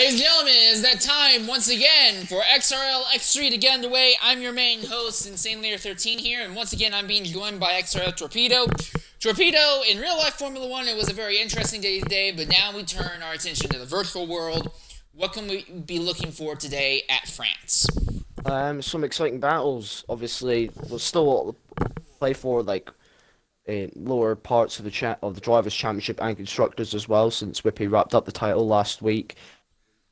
Ladies and gentlemen, it's that time once again for XRL X3 to get underway. I'm your main host, Insane Leader 13 here, and once again I'm being joined by XRL Torpedo. Torpedo, in real life Formula 1, it was a very interesting day today, but now we turn our attention to the virtual world. What can we be looking for today at France? Some exciting battles. Obviously, there's still a lot to play for, like in lower parts of the drivers' championship and constructors as well, since Whippy wrapped up the title last week.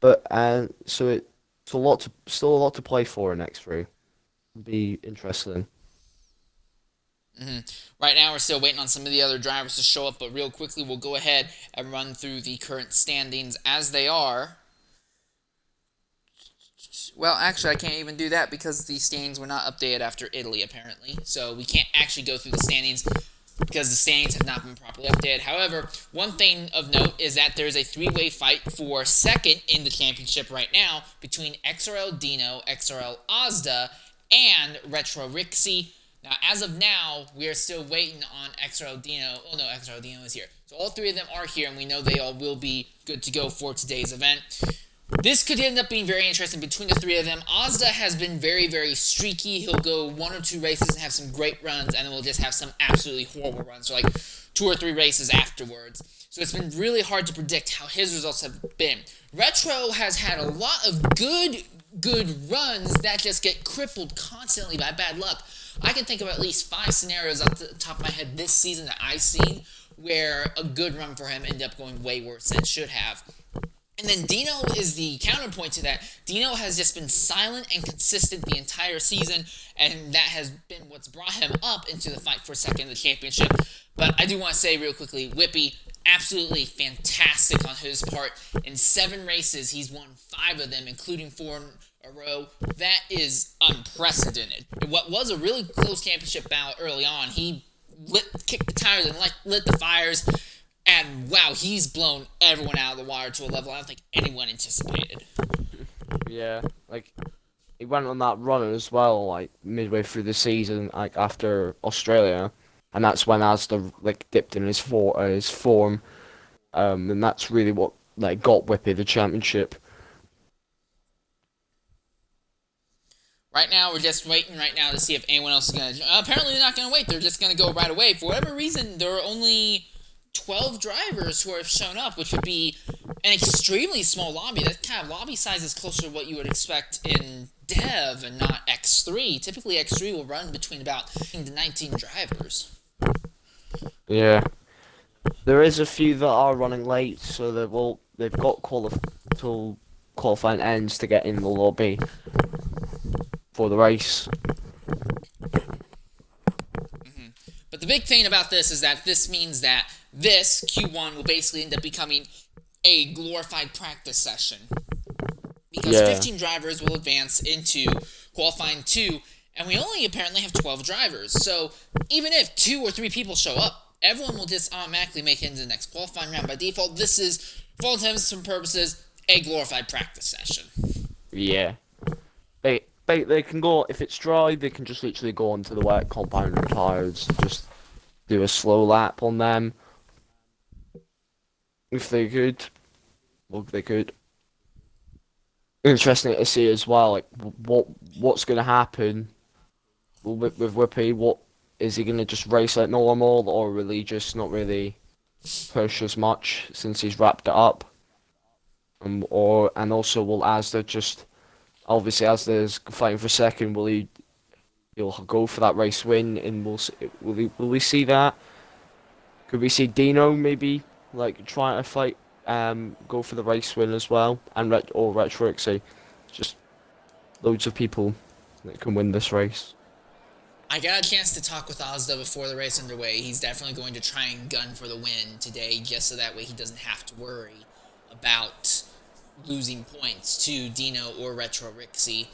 But it's still a lot to play for in X3. Be interesting. hmm Right now, we're still waiting on some of the other drivers to show up, but real quickly, we'll go ahead and run through the current standings as they are. Well, actually, I can't even do that because the standings were not updated after Italy, apparently. So we can't actually go through the standings because the standings have not been properly updated. However, one thing of note is that there's a three-way fight for second in the championship right now between XRL Dino, XRL Ozda, and Retro Rixie. Now, as of now, we are still waiting on XRL Dino. Oh no, XRL Dino is here. So all three of them are here, and we know they all will be good to go for today's event. This could end up being very interesting between the three of them. Ozda has been very, very streaky. He'll go one or two races and have some great runs, and then we'll just have some absolutely horrible runs, so like 2 or 3 races afterwards. So it's been really hard to predict how his results have been. Retro has had a lot of good runs that just get crippled constantly by bad luck. I can think of at least 5 scenarios off the top of my head this season that I've seen where a good run for him ended up going way worse than it should have. And then Dino is the counterpoint to that. Dino has just been silent and consistent the entire season, and that has been what's brought him up into the fight for second in the championship. But I do want to say real quickly, Whippy, absolutely fantastic on his part. In 7 races, he's won 5 of them, including 4 in a row. That is unprecedented. What was a really close championship battle early on, he kicked the tires and lit the fires. And wow, he's blown everyone out of the water to a level I don't think anyone anticipated. Yeah, like he went on that run as well, like midway through the season, like after Australia, and that's when Asda like dipped in his form, and that's really what like got Whippy the championship. Right now, we're just waiting right now to see if anyone else is going to... apparently, they're not going to wait. They're just going to go right away. For whatever reason, there are only 12 drivers who have shown up, which would be an extremely small lobby. That kind of lobby size is closer to what you would expect in Dev and not X3. Typically, X3 will run between about 15 to 19 drivers. Yeah, there is a few that are running late, so they've got till qualifying ends to get in the lobby for the race. But the big thing about this is that this means that this Q1 will basically end up becoming a glorified practice session. Because 15 drivers will advance into qualifying 2, and we only apparently have 12 drivers. So even if 2 or 3 people show up, everyone will just automatically make it into the next qualifying round by default. This is, for all intents and purposes, a glorified practice session. Yeah. They can go, if it's dry, they can just literally go onto the wet compound tires, just do a slow lap on them. If they could. Well, they could. Interesting to see as well, like, what's going to happen with Whippy. What, is he going to just race like normal, or will he just not really push as much since he's wrapped it up? And also will Asda just... Obviously, as there's fighting for second, he'll go for that race win, and will we see that? Could we see Dino maybe like trying to fight, go for the race win as well, and Retro Rixie? Just loads of people that can win this race. I got a chance to talk with Ozda before the race underway. He's definitely going to try and gun for the win today, just so that way he doesn't have to worry about losing points to Dino or Retro Rixie.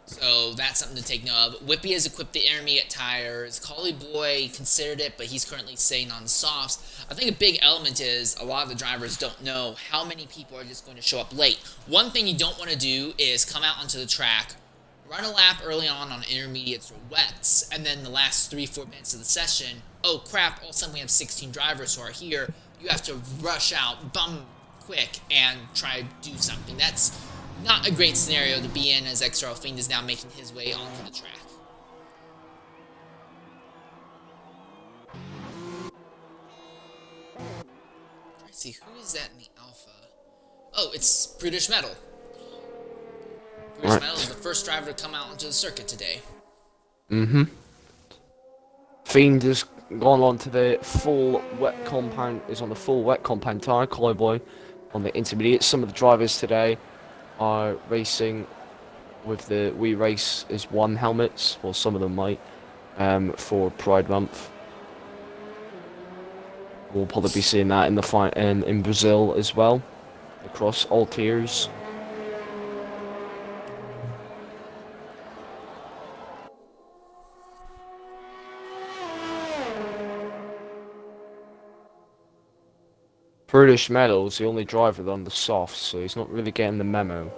So that's something to take note of. Whippy has equipped the intermediate tires. Collie Boy considered it, but he's currently staying on softs. I think a big element is a lot of the drivers don't know how many people are just going to show up late. One thing you don't want to do is come out onto the track, run a lap early on intermediates or wets, and then the last 3-4 minutes of the session, oh crap, all of a sudden we have 16 drivers who are here. You have to rush out, quick and try to do something. That's not a great scenario to be in, as XRL Fiend is now making his way onto the track. Let's see, who is that in the Alpha? Oh, it's Brutish Metal. Brutish Metal is the first driver to come out onto the circuit today. Fiend has gone on to the full wet compound, is on the full wet compound tyre, Cowboy on the intermediate. Some of the drivers today are racing with the We Race is One helmets, or some of them might, for Pride Month. We'll probably be seeing that in the fight in Brazil as well, across all tiers. British Metal's the only driver on the softs, so he's not really getting the memo,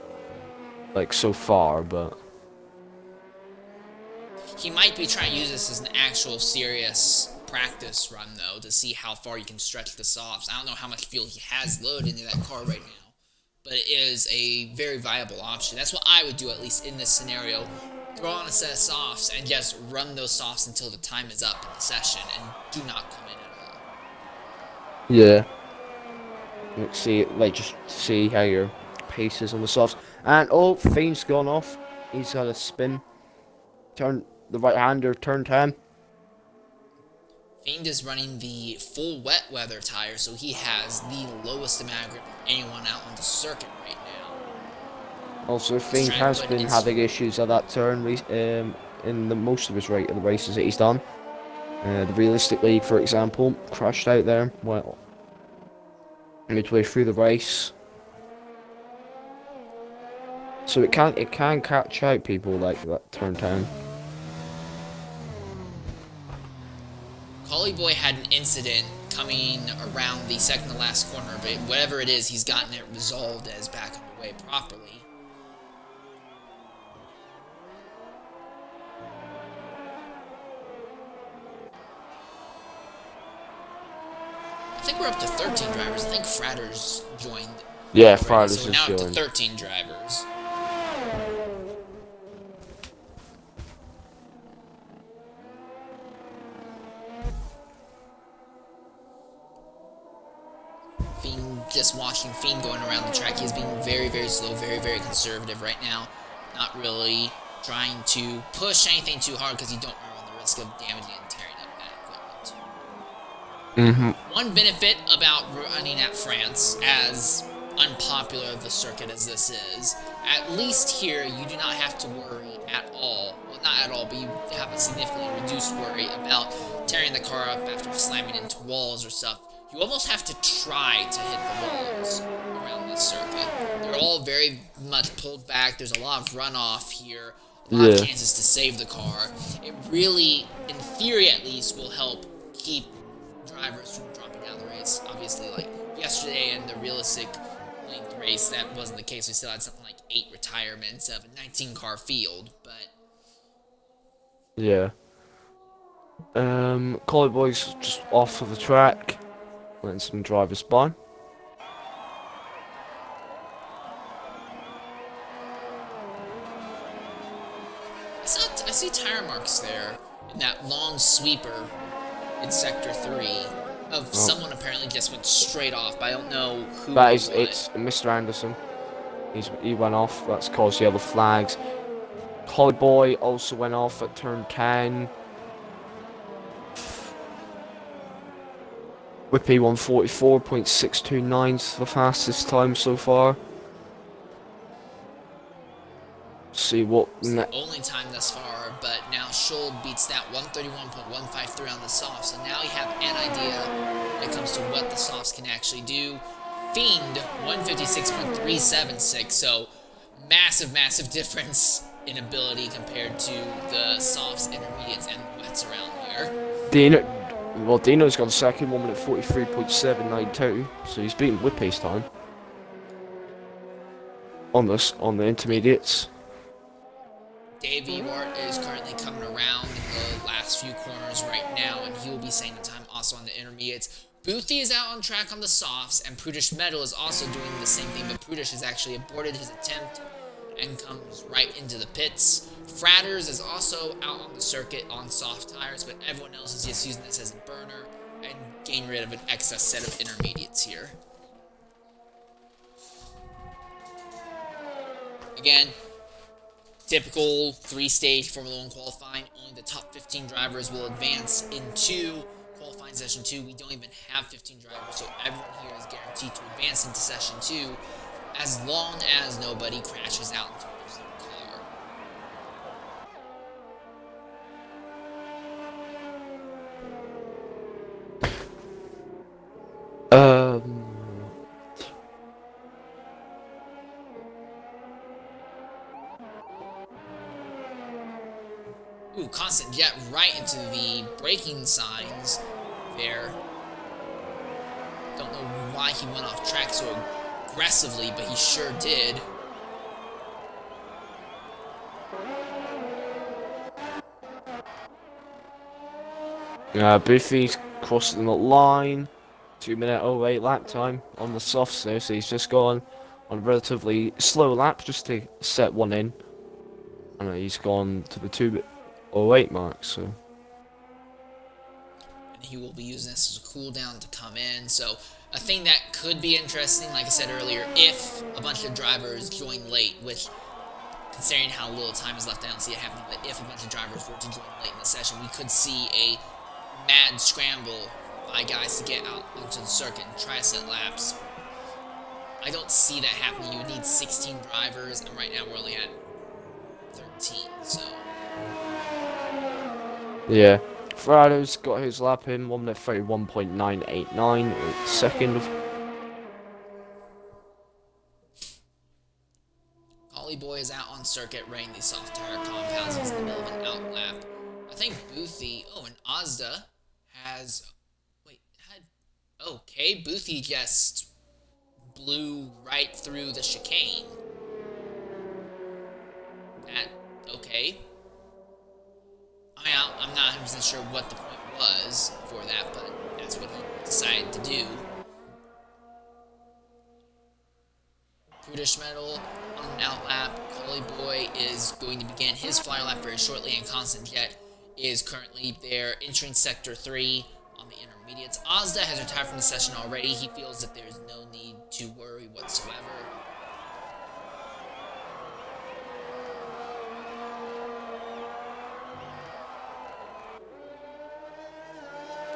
like, so far, but... He might be trying to use this as an actual serious practice run, though, to see how far you can stretch the softs. I don't know how much fuel he has loaded into that car right now, but it is a very viable option. That's what I would do, at least in this scenario. Throw on a set of softs and just run those softs until the time is up in the session, and do not come in at all. Yeah. Let's see, like, just see how your pace is on the softs. And, oh, Fiend's gone off. He's had a spin. Turn, the right-hander, turn 10. Fiend is running the full wet weather tire, so he has the lowest amount of grip of anyone out on the circuit right now. Also, Fiend has been having issues at that turn in the most of his the races that he's done. The Realistic League, for example, crashed out there. Well, midway through the race, so it can catch out people like that turn 10. Collie Boy had an incident coming around the second to last corner, but whatever it is, he's gotten it resolved as back underway properly. I think we're up to 13 drivers. I think Fratter's joined. Yeah, Fratter's so is now joined. Up to 13 drivers. Fiend, just watching Fiend going around the track, he's being very, very slow, very, very conservative right now. Not really trying to push anything too hard because you don't run the risk of damaging and tearing up that equipment. One benefit about running at France, as unpopular of the circuit as this is, at least here you do not have to worry at all. Well, not at all, but you have a significantly reduced worry about tearing the car up after slamming into walls or stuff. You almost have to try to hit the walls around this circuit. They're all very much pulled back. There's a lot of runoff here. A lot of chances to save the car. It really, in theory at least, will help keep drivers from dropping down the race. Obviously, like yesterday in the Realistic length race, that wasn't the case. We still had something like 8 retirements of a 19-car field, but... Yeah. Collie Boy's just off of the track. Letting some drivers by. I see tire marks there in that long sweeper in Sector 3 of someone apparently just went straight off, but I don't know who. That is, it's Mr. Anderson. He went off. That's caused yellow flags. Collie Boy also went off at turn 10. Whippy 144.629 is the fastest time so far. See what it's the only time thus far, but now Scholl beats that 131.153 on the softs, so now you have an idea when it comes to what the softs can actually do. Fiend 156.376, so massive difference in ability compared to the softs, intermediates, and wets around here. Dino's gone second, 1 minute 43.792, so he's beaten Whippy's time on the intermediates. Dave Ewart is currently coming around in the last few corners right now, and he will be saying the time also on the intermediates. Boothie is out on track on the softs, and Prudish Metal is also doing the same thing, but Prudish has actually aborted his attempt and comes right into the pits. Fratters is also out on the circuit on soft tires, but everyone else is just using this as a burner and getting rid of an excess set of intermediates here. Again, typical 3-stage Formula 1 qualifying. Only the top 15 drivers will advance into qualifying session 2. We don't even have 15 drivers, so everyone here is guaranteed to advance into session 2 as long as nobody crashes out into their car. Ooh, Constant Jet right into the braking signs there. Don't know why he went off track so aggressively, but he sure did. Buffy's crossing the line. 2-minute 08 lap time on the softs now, so he's just gone on a relatively slow lap just to set one in. And he's gone to the 2:08 mark, so. And he will be using this as a cooldown to come in. So a thing that could be interesting, like I said earlier, if a bunch of drivers join late, which, considering how little time is left, I don't see it happening, but if a bunch of drivers were to join late in the session, we could see a mad scramble by guys to get out onto the circuit and try to set laps. I don't see that happening. You would need 16 drivers, and right now we're only at 13, so. Yeah. Frado's got his lap in, 1 minute 31.989 second. Collie Boy is out on circuit running these soft tire compounds. He's in the middle of an out lap. I think Boothie, and Ozda has, okay, Boothie just blew right through the chicane. Okay. I'm not 100% sure what the point was for that, but that's what he decided to do. Prudish Metal on an out lap. Collie Boy is going to begin his flyer lap very shortly, and Constant Jet is currently there entering Sector 3 on the intermediates. Ozda has retired from the session already. He feels that there's no need to worry whatsoever.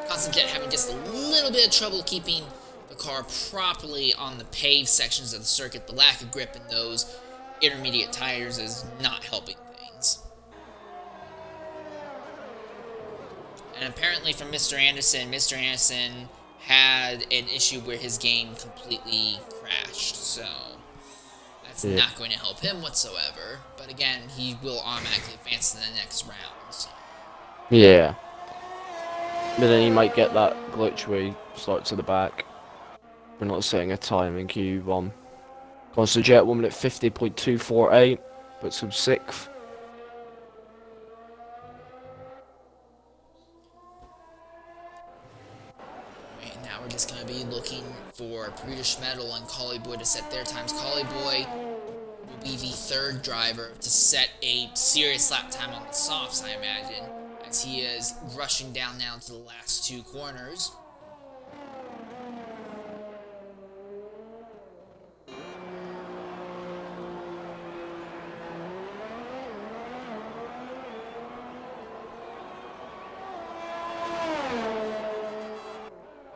Constant Jet having just a little bit of trouble keeping the car properly on the paved sections of the circuit. The lack of grip in those intermediate tires is not helping things. And apparently from Mr. Anderson had an issue where his game completely crashed, so that's not going to help him whatsoever. But again, he will automatically advance to the next round. So. Yeah. But then he might get that glitch where he starts at the back. We're not setting a time in Q1. Constant Jet 1 minute 50.248, puts him 6th. Right, now we're just going to be looking for Prudish Metal and Collie Boy to set their times. Collie Boy will be the third driver to set a serious lap time on the softs, I imagine, as he is rushing down now to the last 2 corners.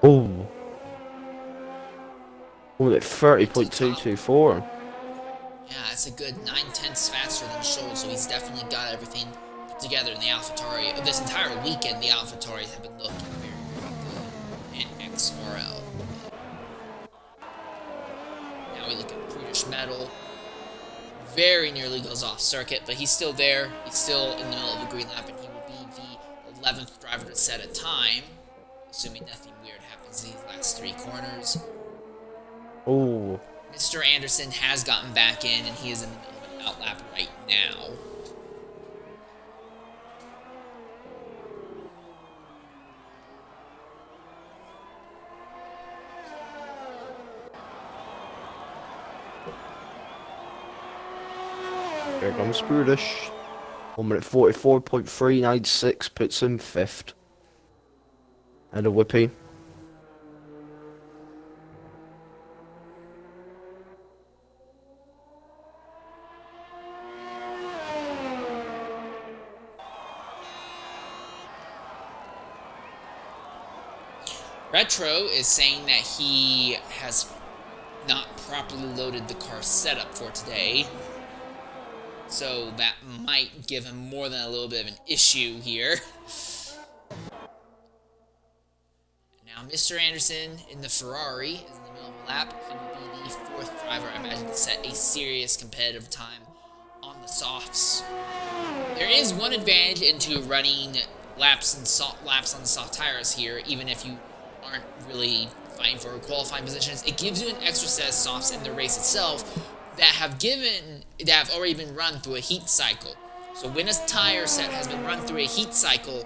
Oh. Oh, at 30.224. Yeah, that's a good 9/10 faster than Scholl, so he's definitely got everything put together in the AlphaTauri. This entire weekend, the AlphaTauris have been looking very, very good in XRL. Now we look at Prudish Metal. Very nearly goes off circuit, but he's still there. He's still in the middle of the green lap, and he will be the 11th driver to set a time, assuming nothing weird happens in these last 3 corners. Oh. Mr. Anderson has gotten back in, and he is in the middle of an out lap right now. Here comes Brutish. 1 minute 44.396 puts him 5th. And a Whippy. Retro is saying that he has not properly loaded the car setup for today. So that might give him more than a little bit of an issue here. Now Mr. Anderson in the Ferrari is in the middle of a lap. He will be the 4th driver, I imagine, to set a serious competitive time on the softs. There is one advantage into running laps on the soft tires here, even if you aren't really fighting for qualifying positions. It gives you an extra set of softs in the race itself that have already been run through a heat cycle. So when a tire set has been run through a heat cycle,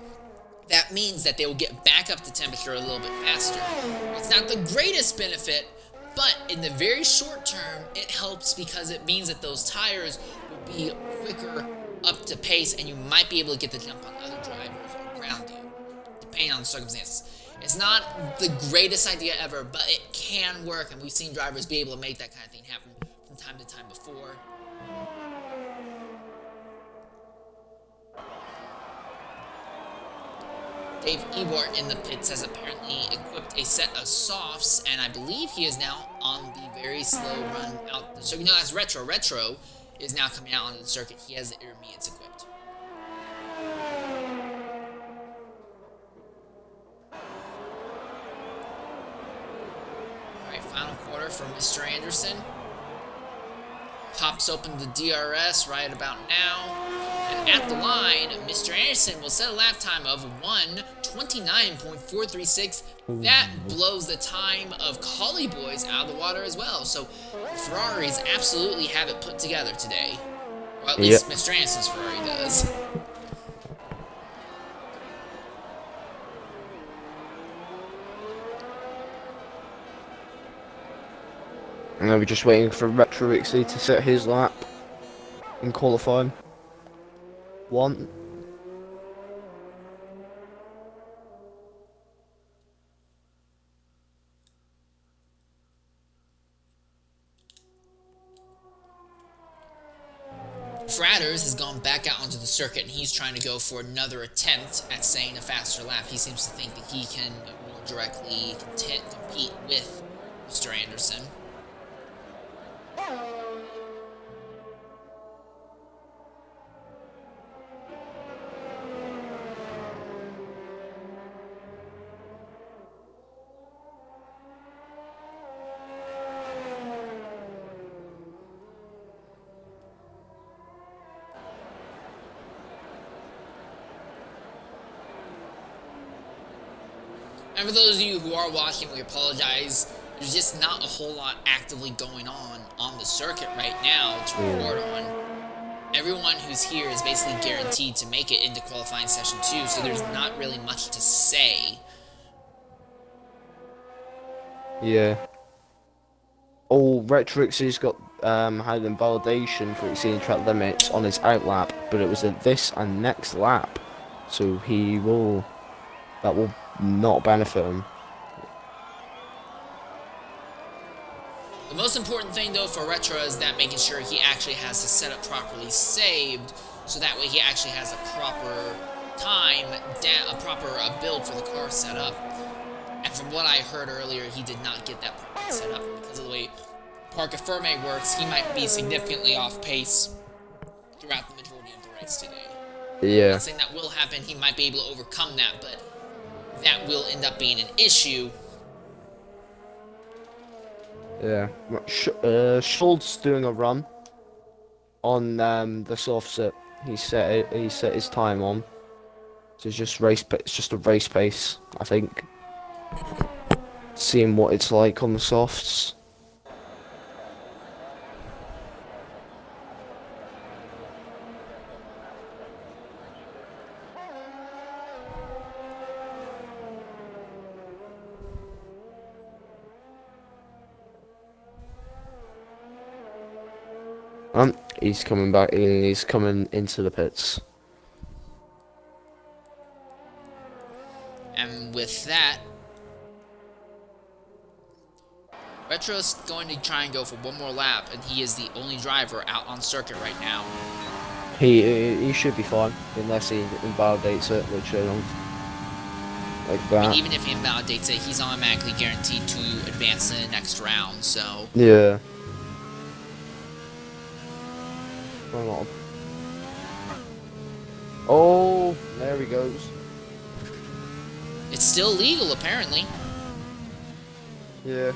that means that they will get back up to temperature a little bit faster. It's not the greatest benefit, but in the very short term, it helps because it means that those tires will be quicker up to pace, and you might be able to get the jump on other drivers around you, depending on the circumstances. It's not the greatest idea ever, but it can work, and we've seen drivers be able to make that kind of thing happen from time to time before. Dave Ebert in the pits has apparently equipped a set of softs, and I believe he is now on the very slow run out the circuit. No, that's Retro. Retro is now coming out onto the circuit. He has the intermediates equipped. Alright, final quarter for Mr. Anderson. Pops open the DRS right about now. And at the line, Mr. Anderson will set a lap time of 1:29.436. That blows the time of Collie Boys out of the water as well. So the Ferraris absolutely have it put together today. Or at least Mr. Anderson's Ferrari does. And we're just waiting for Retro XC to set his lap in qualifying. 1. Fratters has gone back out onto the circuit, and he's trying to go for another attempt at saying a faster lap. He seems to think that he can more directly compete with Mr. Anderson. And for those of you who are watching, we apologize. There's just not a whole lot actively going on the circuit right now to report on. Everyone who's here is basically guaranteed to make it into qualifying session 2, so there's not really much to say. Yeah. Oh, Retrix has got had invalidation for exceeding track limits on his out lap, but it was at this and next lap, so that will not benefit him. The most important thing though for Retro is that making sure he actually has his setup properly saved, so that way he actually has a proper time, a proper build for the car set up. And from what I heard earlier, he did not get that properly set up. Because of the way Parc Ferme works, he might be significantly off pace throughout the majority of the race today. Yeah. I'm not saying that will happen, he might be able to overcome that, but that will end up being an issue. Yeah. Schultz doing a run on the soft set. He set his time on. So it's just a race pace, I think. Seeing what it's like on the softs. he's coming back and he's coming into the pits. And with that, Retro's going to try and go for one more lap, and he is the only driver out on circuit right now. He should be fine unless he invalidates it, which I don't like that. I mean, even if he invalidates it, he's automatically guaranteed to advance in the next round. So yeah. Hang on. Oh, there he goes. it's still legal, apparently. Yeah.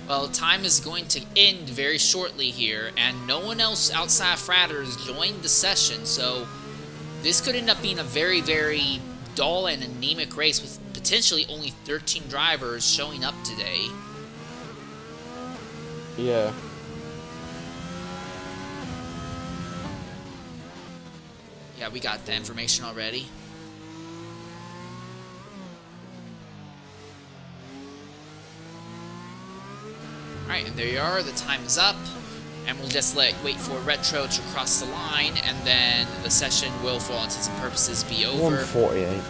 Well, time is going to end very shortly here, and no one else outside of Fratters joined the session, so this could end up being a very, very dull and anemic race with potentially only 13 drivers showing up today. Yeah. Yeah, we got that information already. Alright, and there you are, the time is up, and we'll just wait for Retro to cross the line, and then the session will, for all intents and purposes, be over. 148.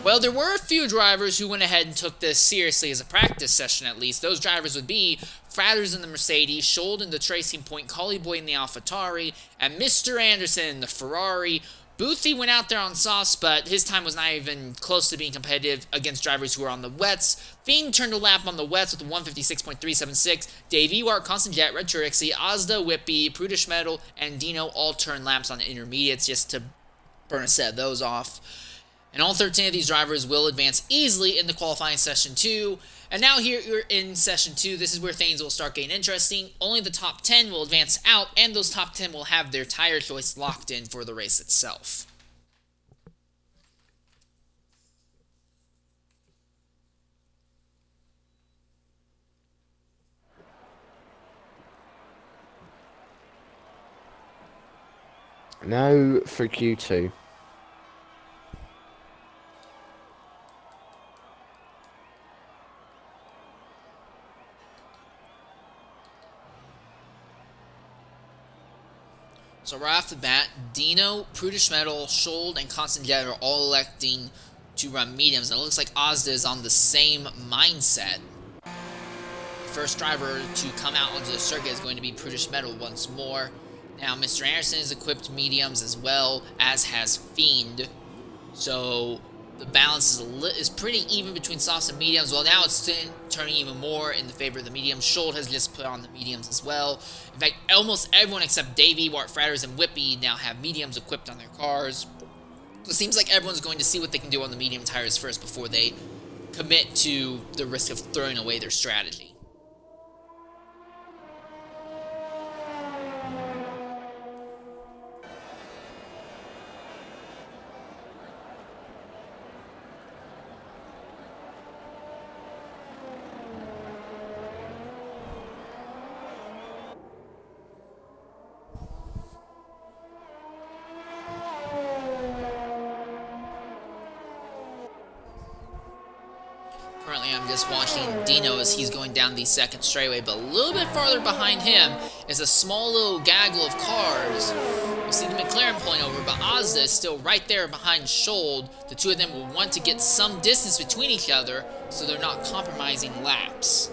Well, there were a few drivers who went ahead and took this seriously as a practice session, at least. Those drivers would be Fratters in the Mercedes, Schold in the Tracing Point, Collie Boy in the AlphaTauri, and Mr. Anderson in the Ferrari. Boothie went out there on softs, but his time was not even close to being competitive against drivers who were on the wets. Fiend turned a lap on the wets with a 156.376. Dave Ewart, Constant Jet, Red Turexy, Ozda, Whippy, Prudish Metal, and Dino all turned laps on the intermediates just to burn a set of those off. And all 13 of these drivers will advance easily in the qualifying session 2. And now here you're in session 2, this is where things will start getting interesting. Only the top 10 will advance out, and those top 10 will have their tire choice locked in for the race itself. Now for Q2. So right off the bat, Dino, Prudish Metal, Schold, and Constant Jet are all electing to run mediums. And it looks like Ozda is on the same mindset. The first driver to come out onto the circuit is going to be Prudish Metal once more. Now, Mr. Anderson has equipped mediums as well, as has Fiend. So the balance is pretty even between softs and mediums. Well, now it's turning even more in the favor of the mediums. Schold has just put on the mediums as well. In fact, almost everyone except Davey, Wart, Fratters, and Whippy now have mediums equipped on their cars. So it seems like everyone's going to see what they can do on the medium tires first before they commit to the risk of throwing away their strategy. Currently, I'm just watching Dino as he's going down the second straightaway, but a little bit farther behind him is a small little gaggle of cars. You see the McLaren pulling over, but Ozda is still right there behind Schold. The two of them will want to get some distance between each other so they're not compromising laps.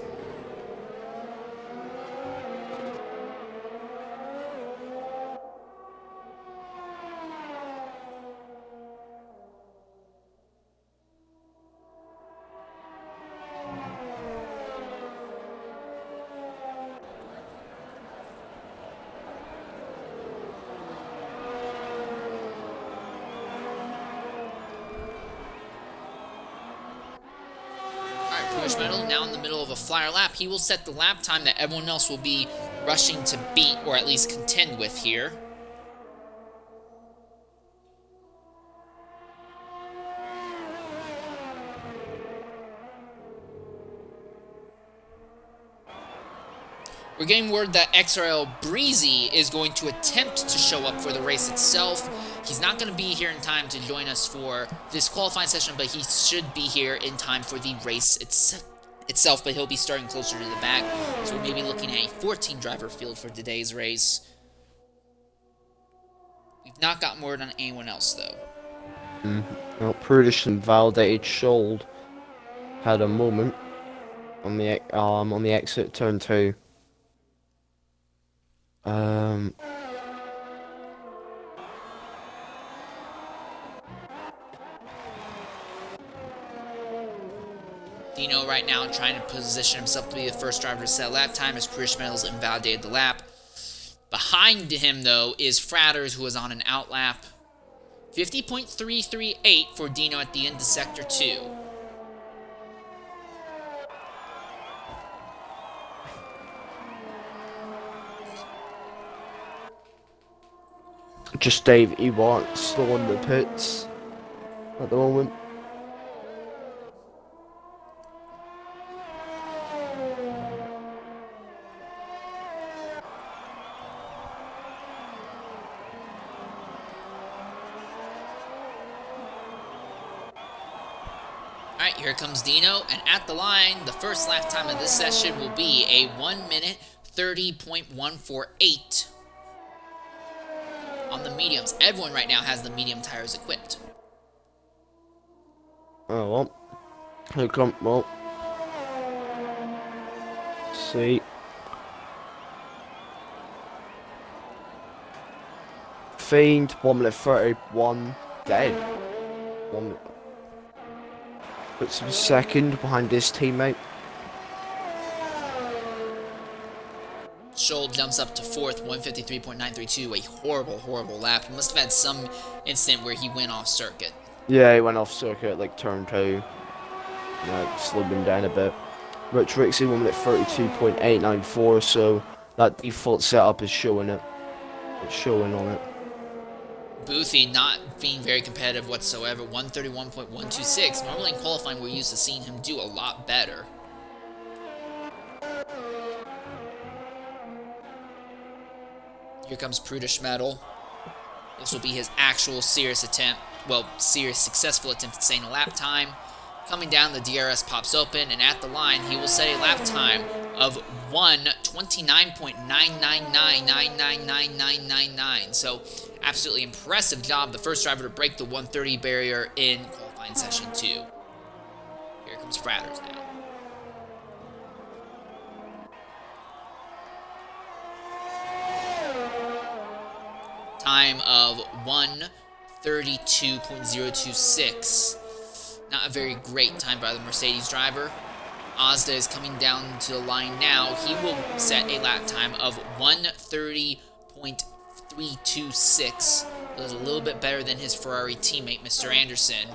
Push Metal now in the middle of a flyer lap. He will set the lap time that everyone else will be rushing to beat, or at least contend with here. We're getting word that XRL Breezy is going to attempt to show up for the race itself. He's not going to be here in time to join us for this qualifying session, but he should be here in time for the race itself, but he'll be starting closer to the back. So we may be looking at a 14-driver field for today's race. We've not gotten word on anyone else, though. Well, Prudish and Validated Shold had a moment on the exit turn 2. Dino right now trying to position himself to be the first driver to set a lap time as Prudish Metals invalidated the lap. Behind him, though, is Fratters, who was on an outlap. 50.338 for Dino at the end of Sector 2. Just Dave Ewart still in the pits at the moment. Alright, here comes Dino, and at the line, the first lap time of this session will be a 1 minute 30.148 on the mediums. Everyone right now has the medium tires equipped. Oh well. Here come well. See. Fiend 1 minute 31 dead. 1 minute. Puts him second behind his teammate. Shold jumps up to fourth, 153.932, a horrible, horrible lap. He must have had some incident where he went off circuit. Yeah, he went off circuit like turn 2. Slowed him down a bit. Rich Rixie 1 minute 32.894, so that default setup is showing it. It's showing on it. Boothie not being very competitive whatsoever, 131.126. Normally in qualifying, we're used to seeing him do a lot better. Here comes Prudish Metal. This will be his actual serious attempt, well, serious successful attempt at setting a lap time. Coming down, the DRS pops open, and at the line, he will set a lap time of 1:29.999999999. So, absolutely impressive job. The first driver to break the 1:30 barrier in qualifying session 2. Here comes Fratters now. Time of 1:32.026. Not a very great time by the Mercedes driver. Ozda is coming down to the line now. He will set a lap time of 1:30.326. It was a little bit better than his Ferrari teammate, Mr. Anderson.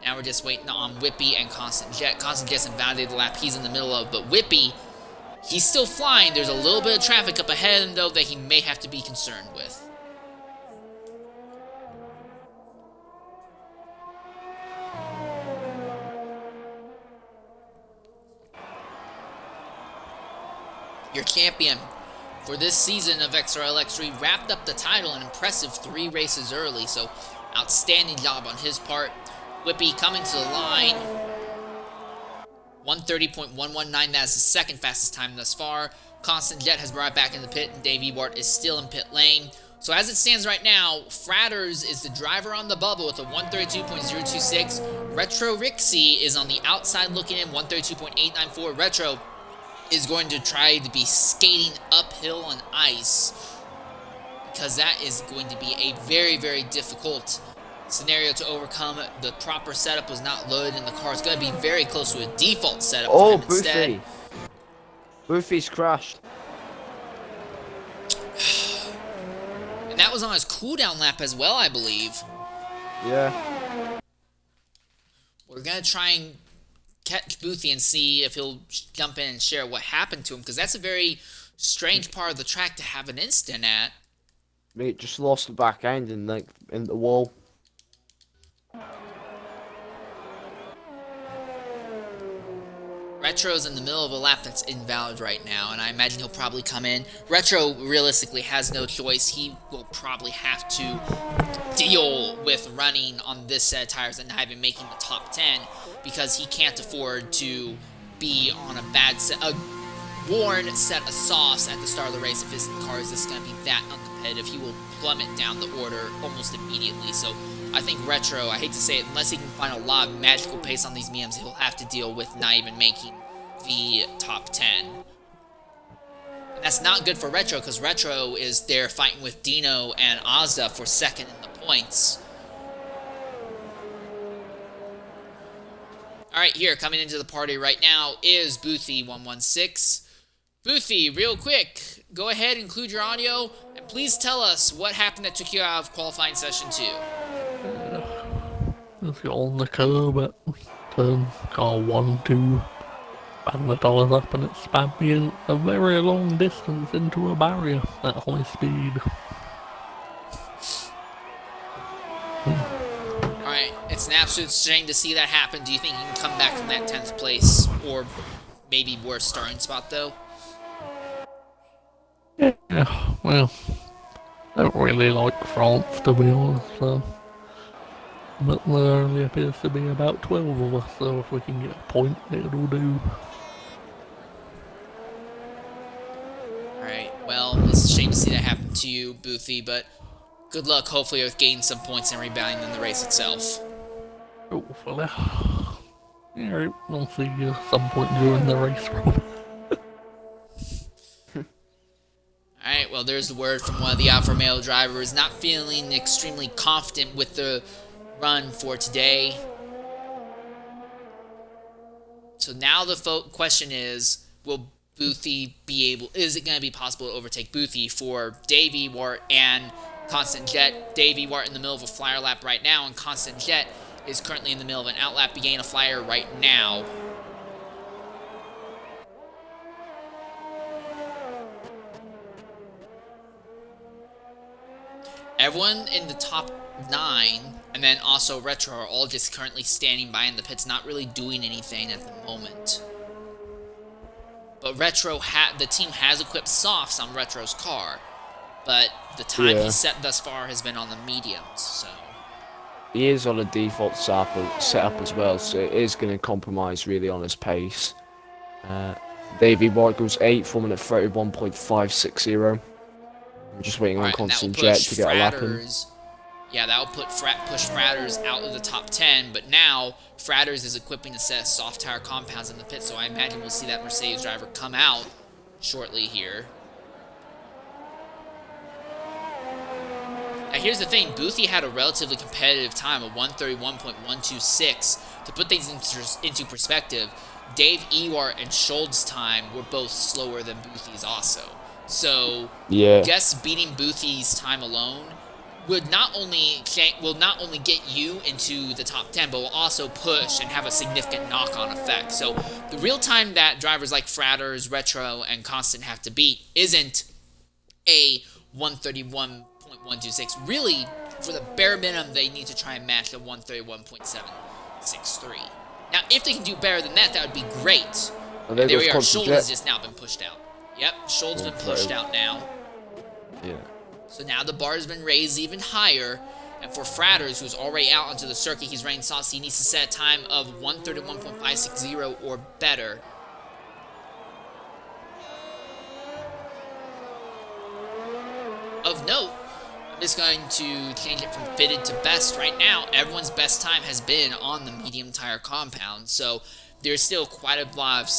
Now we're just waiting on Whippy and Constant Jet. Constant Jet's invalidated the lap he's in the middle of, but Whippy, he's still flying. There's a little bit of traffic up ahead of him, though, that he may have to be concerned with. Your champion for this season of XRL X3 wrapped up the title an impressive 3 races early, so outstanding job on his part. Whippy coming to the line. 1:30.119, that's the second fastest time thus far. Constant Jet has brought it back in the pit, and Dave Ewart is still in pit lane. So as it stands right now, Fratters is the driver on the bubble with a 1:32.026. Retro Rixie is on the outside looking in, 1:32.894. Retro is going to try to be skating uphill on ice, because that is going to be a very, very difficult scenario to overcome. The proper setup was not loaded, and the car is going to be very close to a default setup for him instead. Boofy's crashed. And that was on his cooldown lap as well, I believe. Yeah. We're going to try and catch Boothie and see if he'll jump in and share what happened to him, because that's a very strange part of the track to have an incident at. Mate just lost the back end in the wall. Retro's in the middle of a lap that's invalid right now, and I imagine he'll probably come in. Retro realistically has no choice. He will probably have to deal with running on this set of tires and not even making the top 10, because he can't afford to be on a worn set of softs at the start of the race. If his car is just going to be that uncompetitive, he will plummet down the order almost immediately. So I think Retro, I hate to say it, unless he can find a lot of magical pace on these mediums, he'll have to deal with not even making the top 10. And that's not good for Retro, because Retro is there fighting with Dino and Ozza for second in the points. Alright, here, coming into the party right now is Boothie116. Boothie, real quick, go ahead, include your audio, and please tell us what happened that took you out of qualifying session 2. Just got on the curb at turn car 1, 2, bang the dollars up, and it spammed me in a very long distance into a barrier at high speed. Alright, it's an absolute shame to see that happen. Do you think you can come back from that 10th place, or maybe worse starting spot, though? Yeah, well, I don't really like France, to be honest, so. But there only appears to be about 12 of us, so if we can get a point, it'll do. Alright, well, it's a shame to see that happen to you, Boothie, but good luck, hopefully, with gaining some points and rebounding in the race itself. Hopefully. Alright, I'll see you at some point during the race, probably. Alright, well, there's the word from one of the Alfa Romeo drivers, not feeling extremely confident with the run for today. So now the question is, will Boothie be able, is it going to be possible to overtake Boothie for Dave Ewart and Constant Jet? Dave Ewart in the middle of a flyer lap right now, and Constant Jet is currently in the middle of an outlap, beginning a flyer right now. Everyone in the top 9, and then also Retro, are all just currently standing by in the pits, not really doing anything at the moment. But Retro, the team has equipped softs on Retro's car, but the time he's set thus far has been on the mediums, so. He is on a default setup as well, so it is going to compromise really on his pace. Davey Ward goes 8th, 1 minute 31.560. I'm just waiting on Constant Jet to get a lap in. Yeah, that will push Fratters out of the top 10, but now Fratters is equipping a set of soft tire compounds in the pit, so I imagine we'll see that Mercedes driver come out shortly here. Now here's the thing, Boothie had a relatively competitive time of 131.126. To put things into perspective, Dave Ewart and Schultz's time were both slower than Boothie's also. So, just beating Boothie's time alone will not only get you into the top 10, but will also push and have a significant knock-on effect. So, the real time that drivers like Fratters, Retro, and Constant have to beat isn't a 131.126. Really, for the bare minimum, they need to try and match the 131.763. Now, if they can do better than that, that would be great. And there we are. Schultz has just now been pushed out. Yep, Schultz has been pushed out now. Yeah. So now the bar has been raised even higher. And for Fratters, who's already out onto the circuit, he's running soft, so he needs to set a time of 131.560 or better. Of note, I'm just going to change it from fitted to best right now. Everyone's best time has been on the medium tire compound, so there's still quite a lot of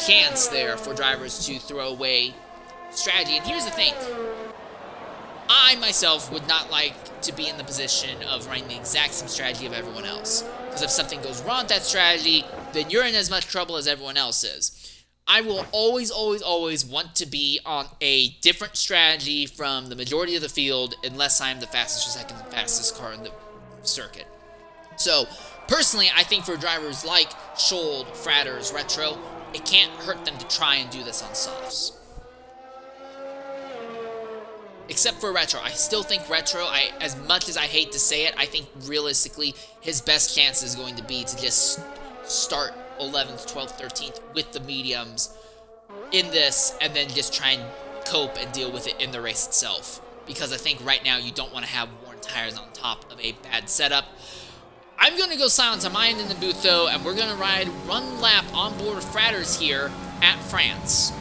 chance there for drivers to throw away strategy. And here's the thing, I myself would not like to be in the position of running the exact same strategy of everyone else, because if something goes wrong with that strategy, then you're in as much trouble as everyone else is. I will always want to be on a different strategy from the majority of the field unless I am the fastest or second fastest car in the circuit. So Personally, I think for drivers like Schold, Fratters, Retro, it can't hurt them to try and do this on softs. Except for Retro. I still think Retro, as much as I hate to say it, I think realistically his best chance is going to be to just start 11th, 12th, 13th with the mediums in this, and then just try and cope and deal with it in the race itself. Because I think right now you don't want to have worn tires on top of a bad setup. I'm going to go silent on my end in the booth though, and we're going to ride one lap on board of Fratters here at France.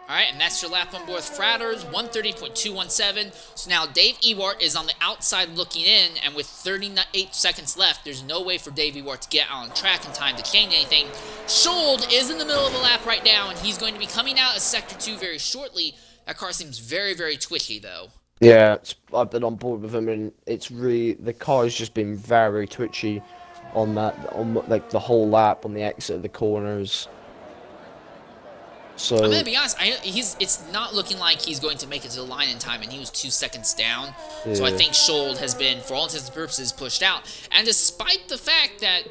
Alright, and that's your lap on board Fratters, 130.217. So now Dave Ewart is on the outside looking in, and with 38 seconds left, there's no way for Dave Ewart to get on track in time to change anything. Schold is in the middle of a lap right now, and he's going to be coming out of Sector 2 very shortly. That car seems very, very twitchy, though. Yeah, I've been on board with him, and it's really, the car's just been very twitchy on like the whole lap on the exit of the corners. So I'm gonna be honest, it's not looking like he's going to make it to the line in time, and he was 2 seconds down. Yeah. So I think Schold has been, for all intents and purposes, pushed out. And despite the fact that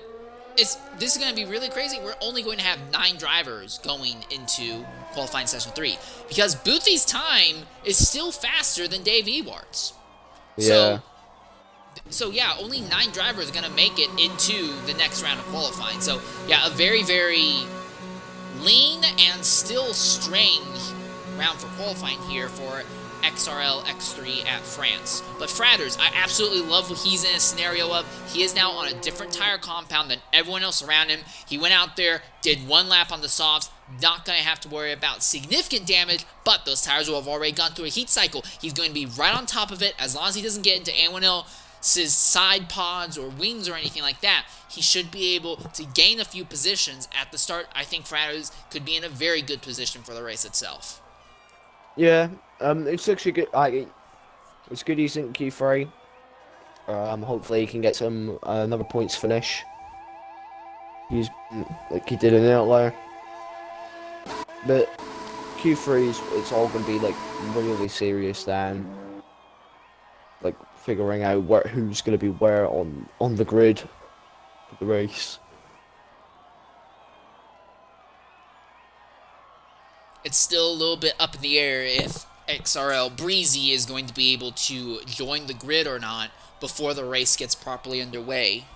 this is going to be really crazy, we're only going to have 9 drivers going into qualifying session 3, because Boothy's time is still faster than Dave Ewart's. Yeah. So yeah, only 9 drivers are going to make it into the next round of qualifying. So yeah, a very, very lean and still strange round for qualifying here for XRL X3 at France. But Fratters, I absolutely love what he's in a scenario of. He is now on a different tire compound than everyone else around him. He went out there, did 1 lap on the softs, not going to have to worry about significant damage, but those tires will have already gone through a heat cycle. He's going to be right on top of it as long as he doesn't get into anyone else's side pods or wings or anything like that. He should be able to gain a few positions at the start. I think Fratters could be in a very good position for the race itself. Yeah, it's actually good. It's good he's in Q3. Hopefully he can get some another points finish. He's like he did in the outlier. But Q3 it's all gonna be like really serious then. Like figuring out who's gonna be where on the grid for the race. It's still a little bit up in the air if XRL Breezy is going to be able to join the grid or not before the race gets properly underway.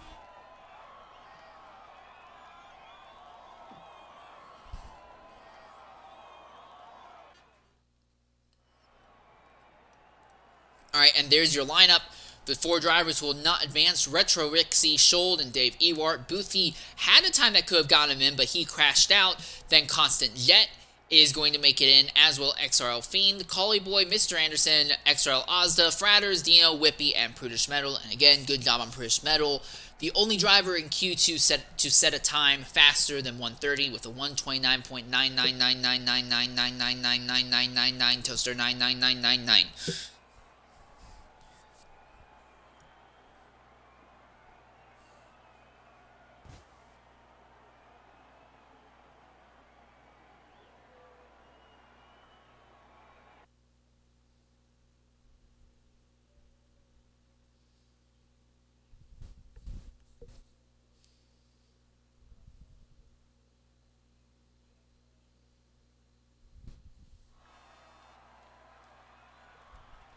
Alright, and there's your lineup. The 4 drivers who will not advance: Retro, Rixie, Schold, and Dave Ewart. Boothy had a time that could have gotten him in, but he crashed out. Then Constant Jet is going to make it in, as will XRL Fiend, Collie Boy, Mr. Anderson, XRL Ozda, Fratters, Dino, Whippy, and Prudish Metal. And again, good job on Prudish Metal. The only driver in Q2 set a time faster than 130 with a 129.9999999999999 toaster 99999.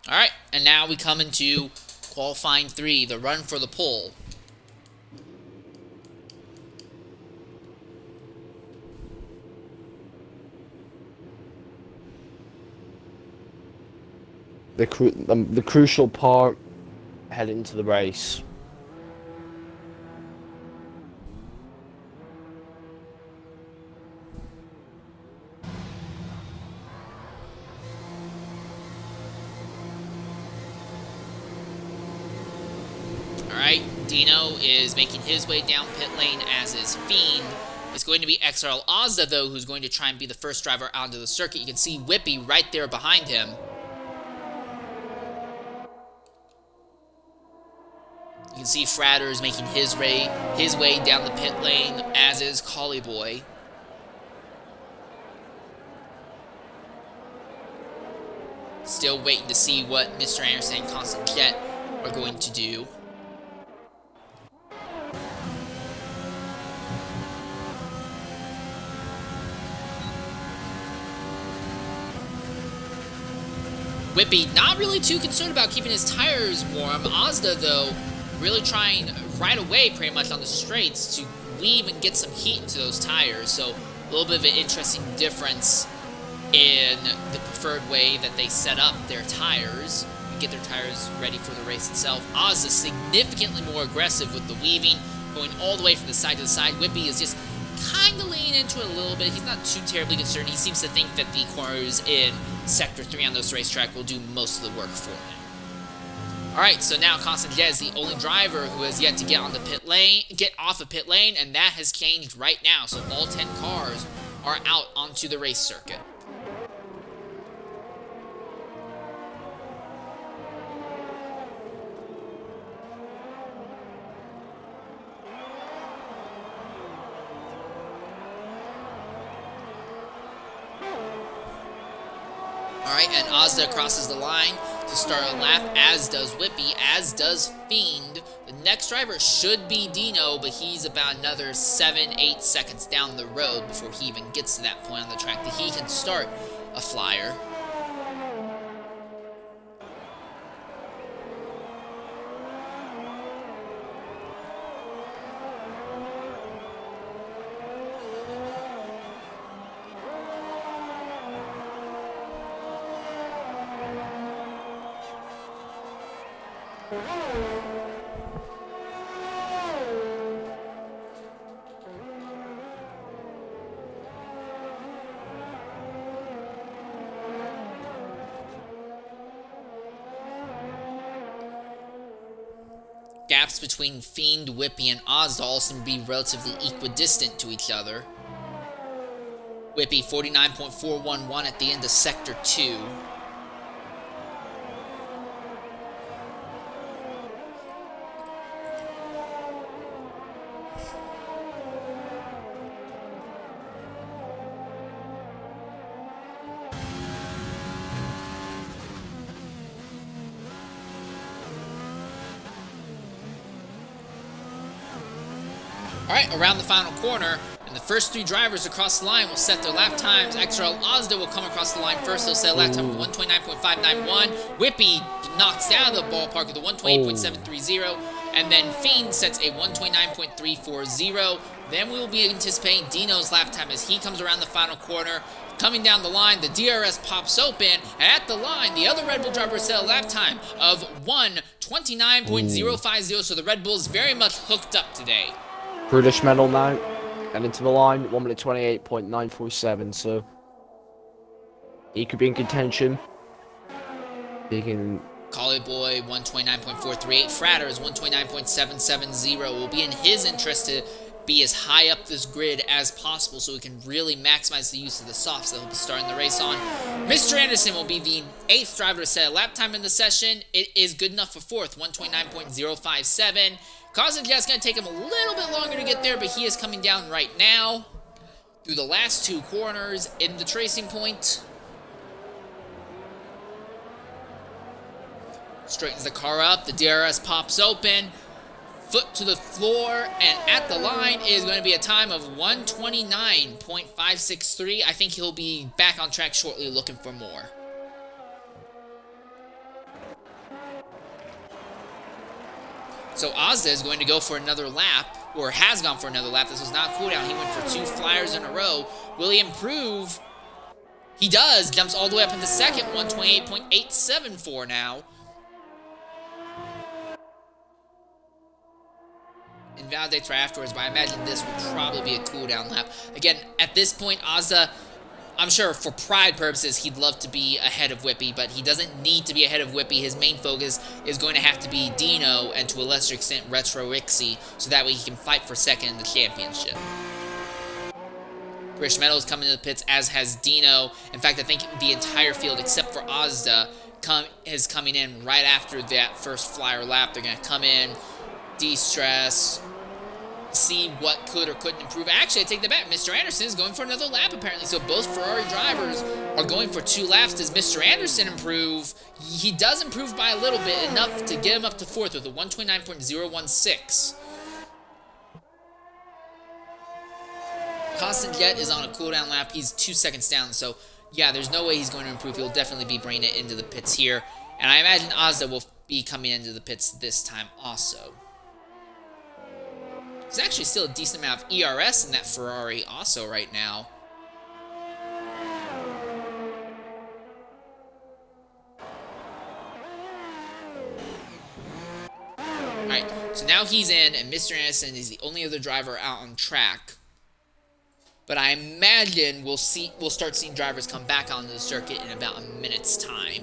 Alright, and now we come into qualifying 3, the run for the pole. The crucial part heading into the race. Alright, Dino is making his way down pit lane, as is Fiend. It's going to be XRL Ozda, though, who's going to try and be the first driver onto the circuit. You can see Whippy right there behind him. You can see Fratters making his way down the pit lane, as is Collie Boy. Still waiting to see what Mr. Anderson and Constant Jet are going to do. Whippy not really too concerned about keeping his tires warm. Ozda, though, really trying right away pretty much on the straights to weave and get some heat into those tires. So a little bit of an interesting difference in the preferred way that they set up their tires and get their tires ready for the race itself. Ozda significantly more aggressive with the weaving, going all the way from the side to the side. Whippy is just kind of leaning into it a little bit. He's not too terribly concerned. He seems to think that the corners in Sector 3 on this racetrack will do most of the work for him. Alright, so now Constant Jet is the only driver who has yet to get on the get off of pit lane, and that has changed right now. So all 10 cars are out onto the race circuit. Alright, and Ozda crosses the line to start a lap, as does Whippy, as does Fiend. The next driver should be Dino, but he's about another 7-8 seconds down the road before he even gets to that point on the track that he can start a flyer. Gaps between Fiend, Whippy, and Ozda all seem to be relatively equidistant to each other. Whippy 49.411 at the end of Sector 2. Alright, around the final corner, and the first 3 drivers across the line will set their lap times. XRL Ozda will come across the line first. He'll set a lap time of 129.591. Whippy knocks out of the ballpark with a 128.730. And then Fiend sets a 129.340. Then we will be anticipating Dino's lap time as he comes around the final corner. Coming down the line, the DRS pops open, and at the line, the other Red Bull driver set a lap time of 129.050. So the Red Bull is very much hooked up today. British medal now, and into the line, 1 minute 28.947, so he could be in contention. He can... Collie Boy, 129.438. Fratters, 129.770. It will be in his interest to be as high up this grid as possible so we can really maximize the use of the softs that he'll be starting the race on. Mr. Anderson will be the 8th driver to set a lap time in the session. It is good enough for 4th, 129.057. Constant Jet's going to take him a little bit longer to get there, but he is coming down right now through the last 2 corners in the tracing point. Straightens the car up, the DRS pops open, foot to the floor, and at the line is going to be a time of 129.563. I think he'll be back on track shortly looking for more. So Ozda is going to go for another lap, or has gone for another lap. This was not a cooldown. He went for 2 flyers in a row. Will he improve? He does. Jumps all the way up into second. 128.874 now. Invalidates right afterwards, but I imagine this will probably be a cooldown lap. Again, at this point, Ozda, I'm sure for pride purposes, he'd love to be ahead of Whippy, but he doesn't need to be ahead of Whippy. His main focus is going to have to be Dino, and to a lesser extent, Retro Rixie, so that way he can fight for second in the championship. British Metal is coming to the pits, as has Dino. In fact, I think the entire field, except for Ozda, is coming in right after that first flyer lap. They're going to come in, de-stress, see what could or couldn't improve. Actually, I take that back. Mr. Anderson is going for another lap, apparently. So both Ferrari drivers are going for 2 laps. Does Mr. Anderson improve? He does improve by a little bit, enough to get him up to 4th with a 129.016. Constant Jet is on a cooldown lap. He's 2 seconds down, so yeah, there's no way he's going to improve. He'll definitely be bringing it into the pits here. And I imagine Ozda will be coming into the pits this time also. There's actually still a decent amount of ERS in that Ferrari also right now. Alright, so now he's in, and Mr. Anderson is the only other driver out on track. But I imagine we'll start seeing drivers come back onto the circuit in about a minute's time.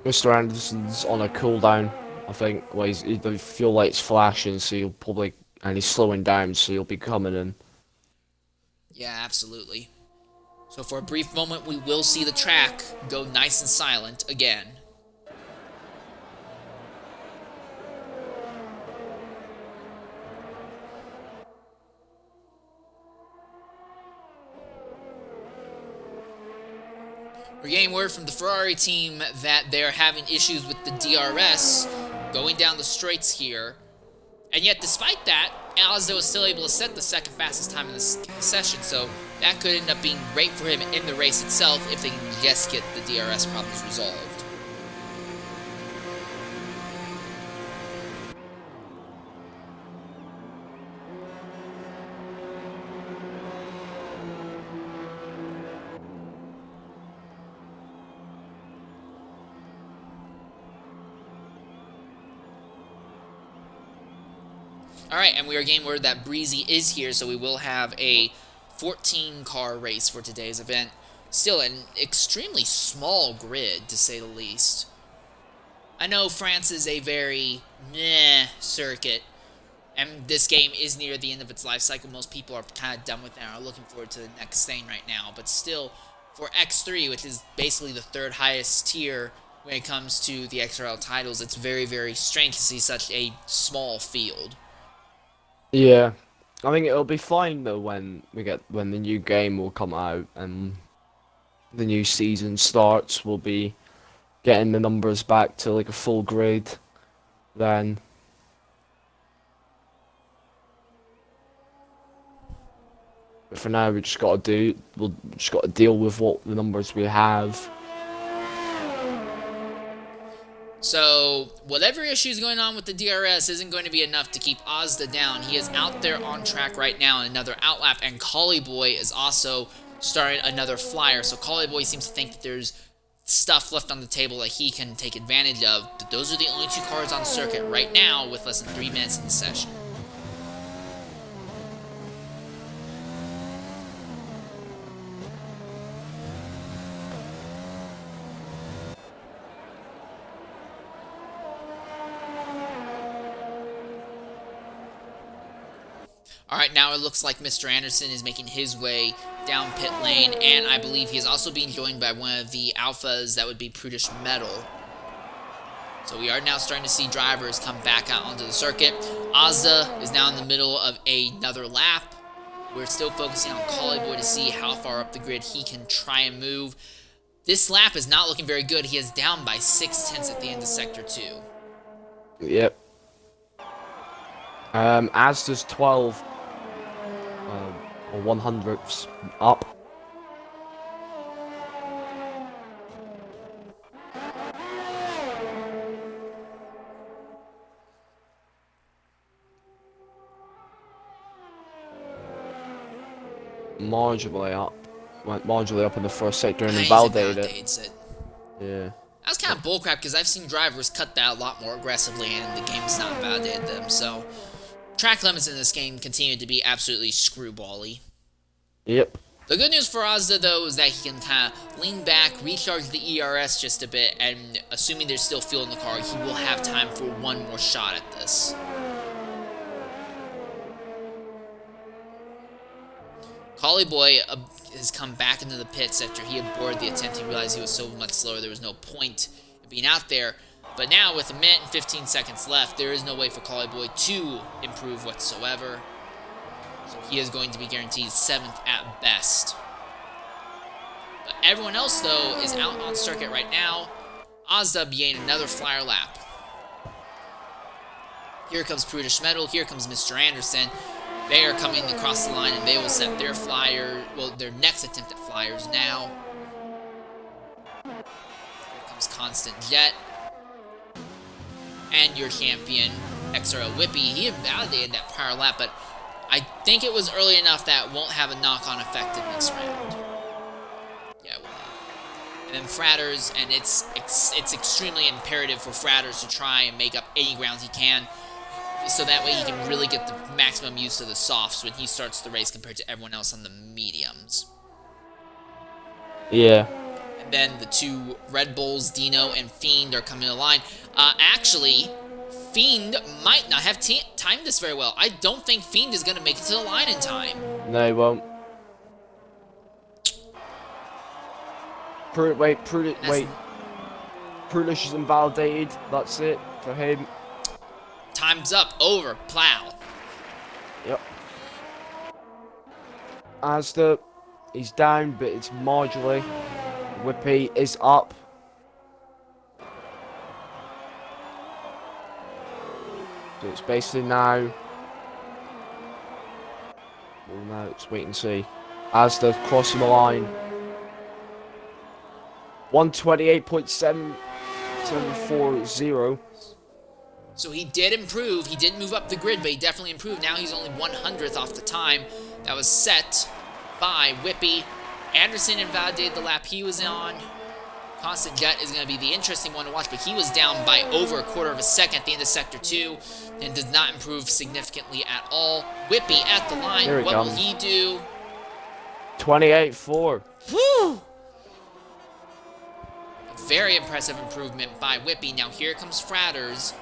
Mr. Anderson's on a cooldown, I think. Well, he feel like it's flashing, so he'll probably, and he's slowing down, so he'll be coming in. Yeah, absolutely. So for a brief moment, we will see the track go nice and silent again. We're getting word from the Ferrari team that they're having issues with the DRS going down the straights here. And yet, despite that, Ozda was still able to set the second fastest time in this session, so that could end up being great for him in the race itself if they can just get the DRS problems resolved. Alright, and we are getting word that Breezy is here, so we will have a 14-car race for today's event. Still an extremely small grid, to say the least. I know France is a very meh circuit, and this game is near the end of its life cycle. Most people are kind of done with it and are looking forward to the next thing right now. But still, for X3, which is basically the 3rd highest tier when it comes to the XRL titles, it's very, very strange to see such a small field. Yeah, I think it'll be fine though when the new game will come out and the new season starts. We'll be getting the numbers back to like a full grid then. But for now, we'll just got to deal with what the numbers we have. So, whatever issues going on with the DRS isn't going to be enough to keep Ozda down. He is out there on track right now in another outlap, and Collie Boy is also starting another flyer. So Collie Boy seems to think that there's stuff left on the table that he can take advantage of. But those are the only 2 cars on circuit right now with less than 3 minutes in the session. Alright, now it looks like Mr. Anderson is making his way down pit lane, and I believe he is also being joined by one of the alphas, that would be British Metal. So we are now starting to see drivers come back out onto the circuit. Ozda is now in the middle of another lap. We're still focusing on Collie Boy to see how far up the grid he can try and move. This lap is not looking very good. He is down by 6/10 at the end of Sector 2. Yep. Asda's 12 or 100ths up. marginally up. Went marginally up in the first sector and Heinz invalidated it. invalidates it. Yeah. That was kind of bullcrap because I've seen drivers cut that a lot more aggressively and the game's not validated them. So, track limits in this game continue to be absolutely screwbally. Yep. The good news for Ozda, though, is that he can kind of lean back, recharge the ERS just a bit, and assuming there's still fuel in the car, he will have time for one more shot at this. Collie Boy has come back into the pits after he had boarded the attempt. He realized he was so much slower, there was no point in being out there. But now, with a minute and 15 seconds left, there is no way for Collie Boy to improve whatsoever. So he is going to be guaranteed 7th at best. But everyone else, though, is out on circuit right now. Ozda being another flyer lap. Here comes Prudish Metal. Here comes Mr. Anderson. They are coming across the line, and they will set their flyer, well, their next attempt at flyers now. Here comes Constant Jet. And your champion, XRL Whippy. He invalidated that prior lap, but I think it was early enough that won't have a knock-on effect in this round. Yeah, it will not. And then Fratters, and it's extremely imperative for Fratters to try and make up any grounds he can, so that way he can really get the maximum use of the softs when he starts the race compared to everyone else on the mediums. Yeah. And then the two Red Bulls, Dino and Fiend, are coming to the line. Actually, Fiend might not have timed this very well. I don't think Fiend is going to make it to the line in time. No, he won't. Prudish is invalidated. That's it for him. Time's up. Over. Plow. Yep. Asda, he's down, but it's marginally. Whippy is up. So it's basically now. Well, now let's wait and see. Asda crossing the line. 128.740. So he did improve. He did move up the grid, but he definitely improved. Now he's only 100th off the time that was set by Whippy. Anderson invalidated the lap he was on. Constant Jet is going to be the interesting one to watch, but he was down by over a quarter of a second at the end of Sector 2 and did not improve significantly at all. Whippy at the line. What will he do? 28.4. Woo! A very impressive improvement by Whippy. Now here comes Fratters.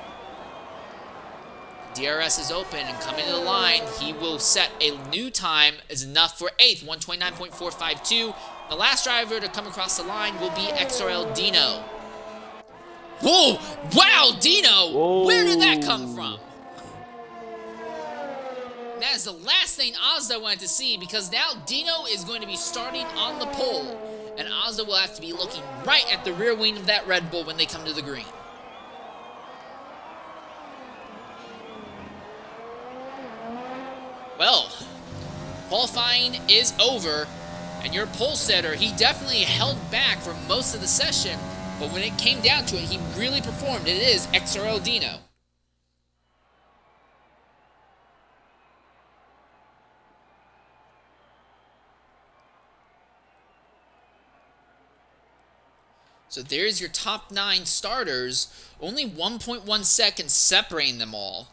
DRS is open and coming to the line. He will set a new time as enough for 8th, 129.452. The last driver to come across the line will be XRL Dino. Whoa! Wow, Dino! Whoa. Where did that come from? That is the last thing Ozda wanted to see, because now Dino is going to be starting on the pole, and Ozda will have to be looking right at the rear wing of that Red Bull when they come to the green. Well, qualifying is over, and your pole setter, he definitely held back for most of the session, but when it came down to it, he really performed. It is XRL Dino. So there's your top 9 starters, only 1.1 seconds separating them all.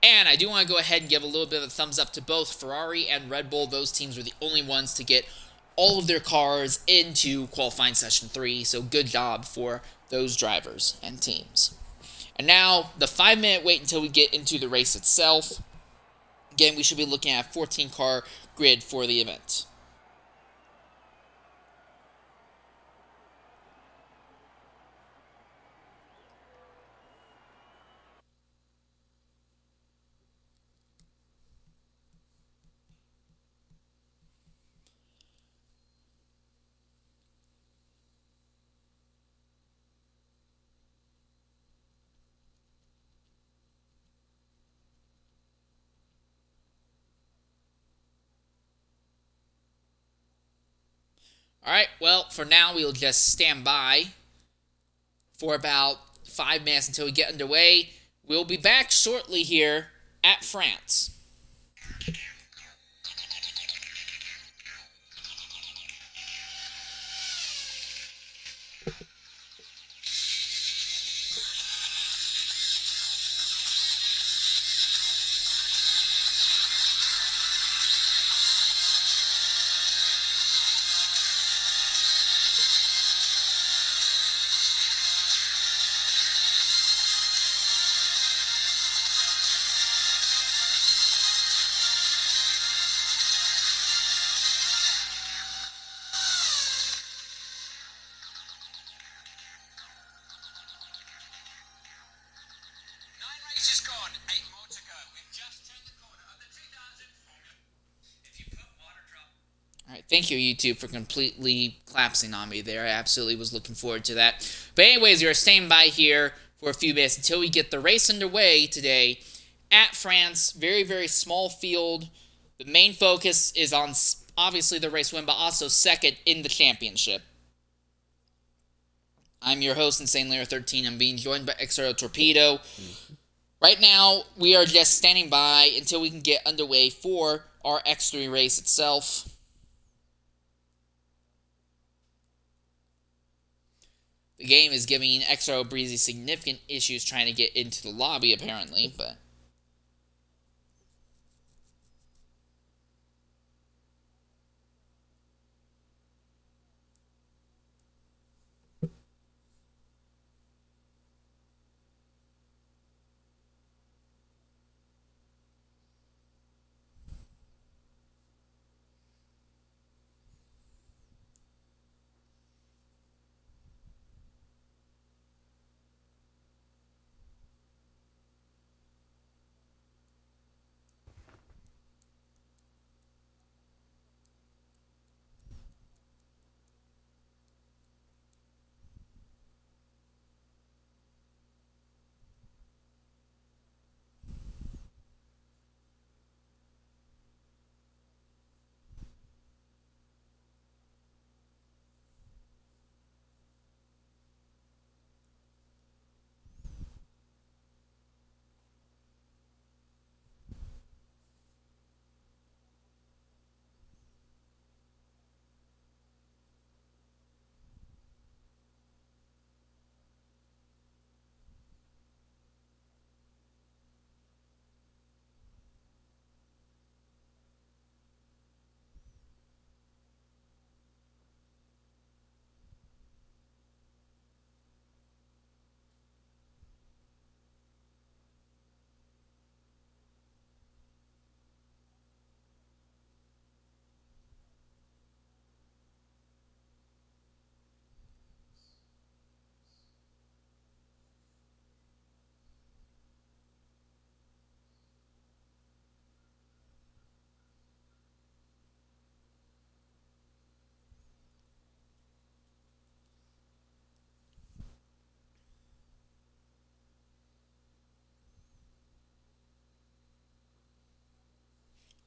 And I do want to go ahead and give a little bit of a thumbs up to both Ferrari and Red Bull. Those teams were the only ones to get all of their cars into qualifying session 3. So good job for those drivers and teams. And now the 5-minute wait until we get into the race itself. Again, we should be looking at a 14-car grid for the event. Alright, well, for now, we'll just stand by for about 5 minutes until we get underway. We'll be back shortly here at France. Thank you, YouTube, for completely collapsing on me there. I absolutely was looking forward to that. But anyways, we are staying by here for a few minutes until we get the race underway today at France. Very, very small field. The main focus is on, obviously, the race win, but also second in the championship. I'm your host, Insane Layer 13. I'm being joined by XRL Torpedo. Right now, we are just standing by until we can get underway for our X3 race itself. The game is giving XRL Breezy significant issues trying to get into the lobby, apparently, but...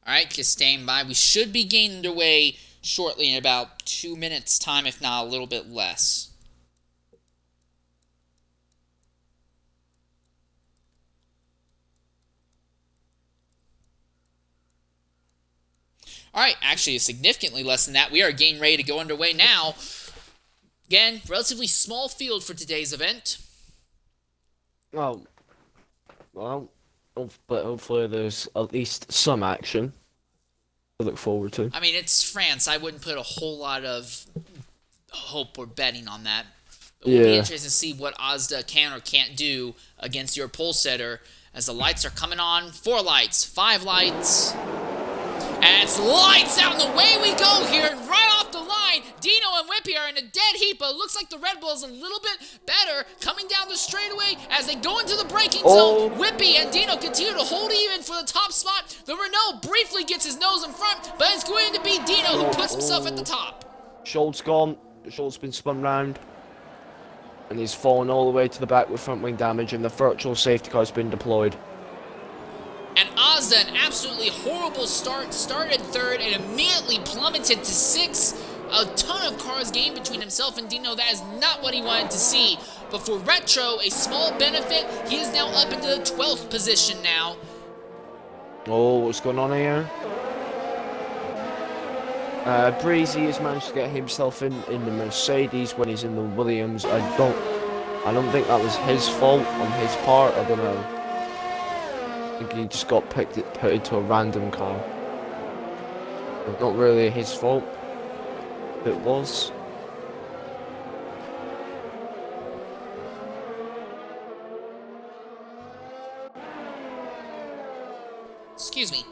Alright, just staying by. We should be getting underway shortly in about 2 minutes' time, if not a little bit less. Alright, actually significantly less than that. We are getting ready to go underway now. Again, relatively small field for today's event. Well, but hopefully there's at least some action to look forward to. I mean, it's France. I wouldn't put a whole lot of hope or betting on that. It will be interesting to see what Ozda can or can't do against your pole setter as the lights are coming on. 4 lights, 5 lights. And it's lights out, and the way we go here, right off the line, Dino and Whippy are in a dead heat, but it looks like the Red Bull's a little bit better coming down the straightaway as they go into the braking zone. Whippy and Dino continue to hold even for the top spot. The Renault briefly gets his nose in front, but it's going to be Dino who puts himself at the top. Schultz gone. Schultz been spun round. And he's fallen all the way to the back with front wing damage, and the virtual safety car's been deployed. And Ozda, an absolutely horrible start, started third and immediately plummeted to 6th. A ton of cars gained between himself and Dino. That is not what he wanted to see. But for Retro, a small benefit. He is now up into the 12th position now. Oh, what's going on here? Breezy has managed to get himself in the Mercedes when he's in the Williams. I don't think that was his fault on his part. I don't know. I think he just got put into a random car. Not really his fault. It was. Excuse me.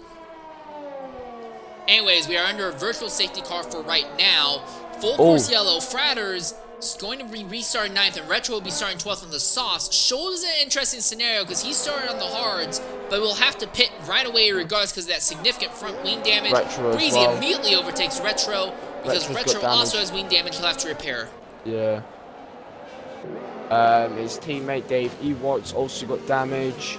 Anyways, we are under a virtual safety car for right now. Full course yellow. Fratters is going to be restarting 9th, and Retro will be starting 12th on the softs. Scholl is an interesting scenario because he started on the hards, but will have to pit right away regardless because of that significant front wing damage. Retro Breezy well. immediately overtakes Retro because Retro also has wing damage he'll have to repair. Yeah. His teammate Dave Ewart's also got damage.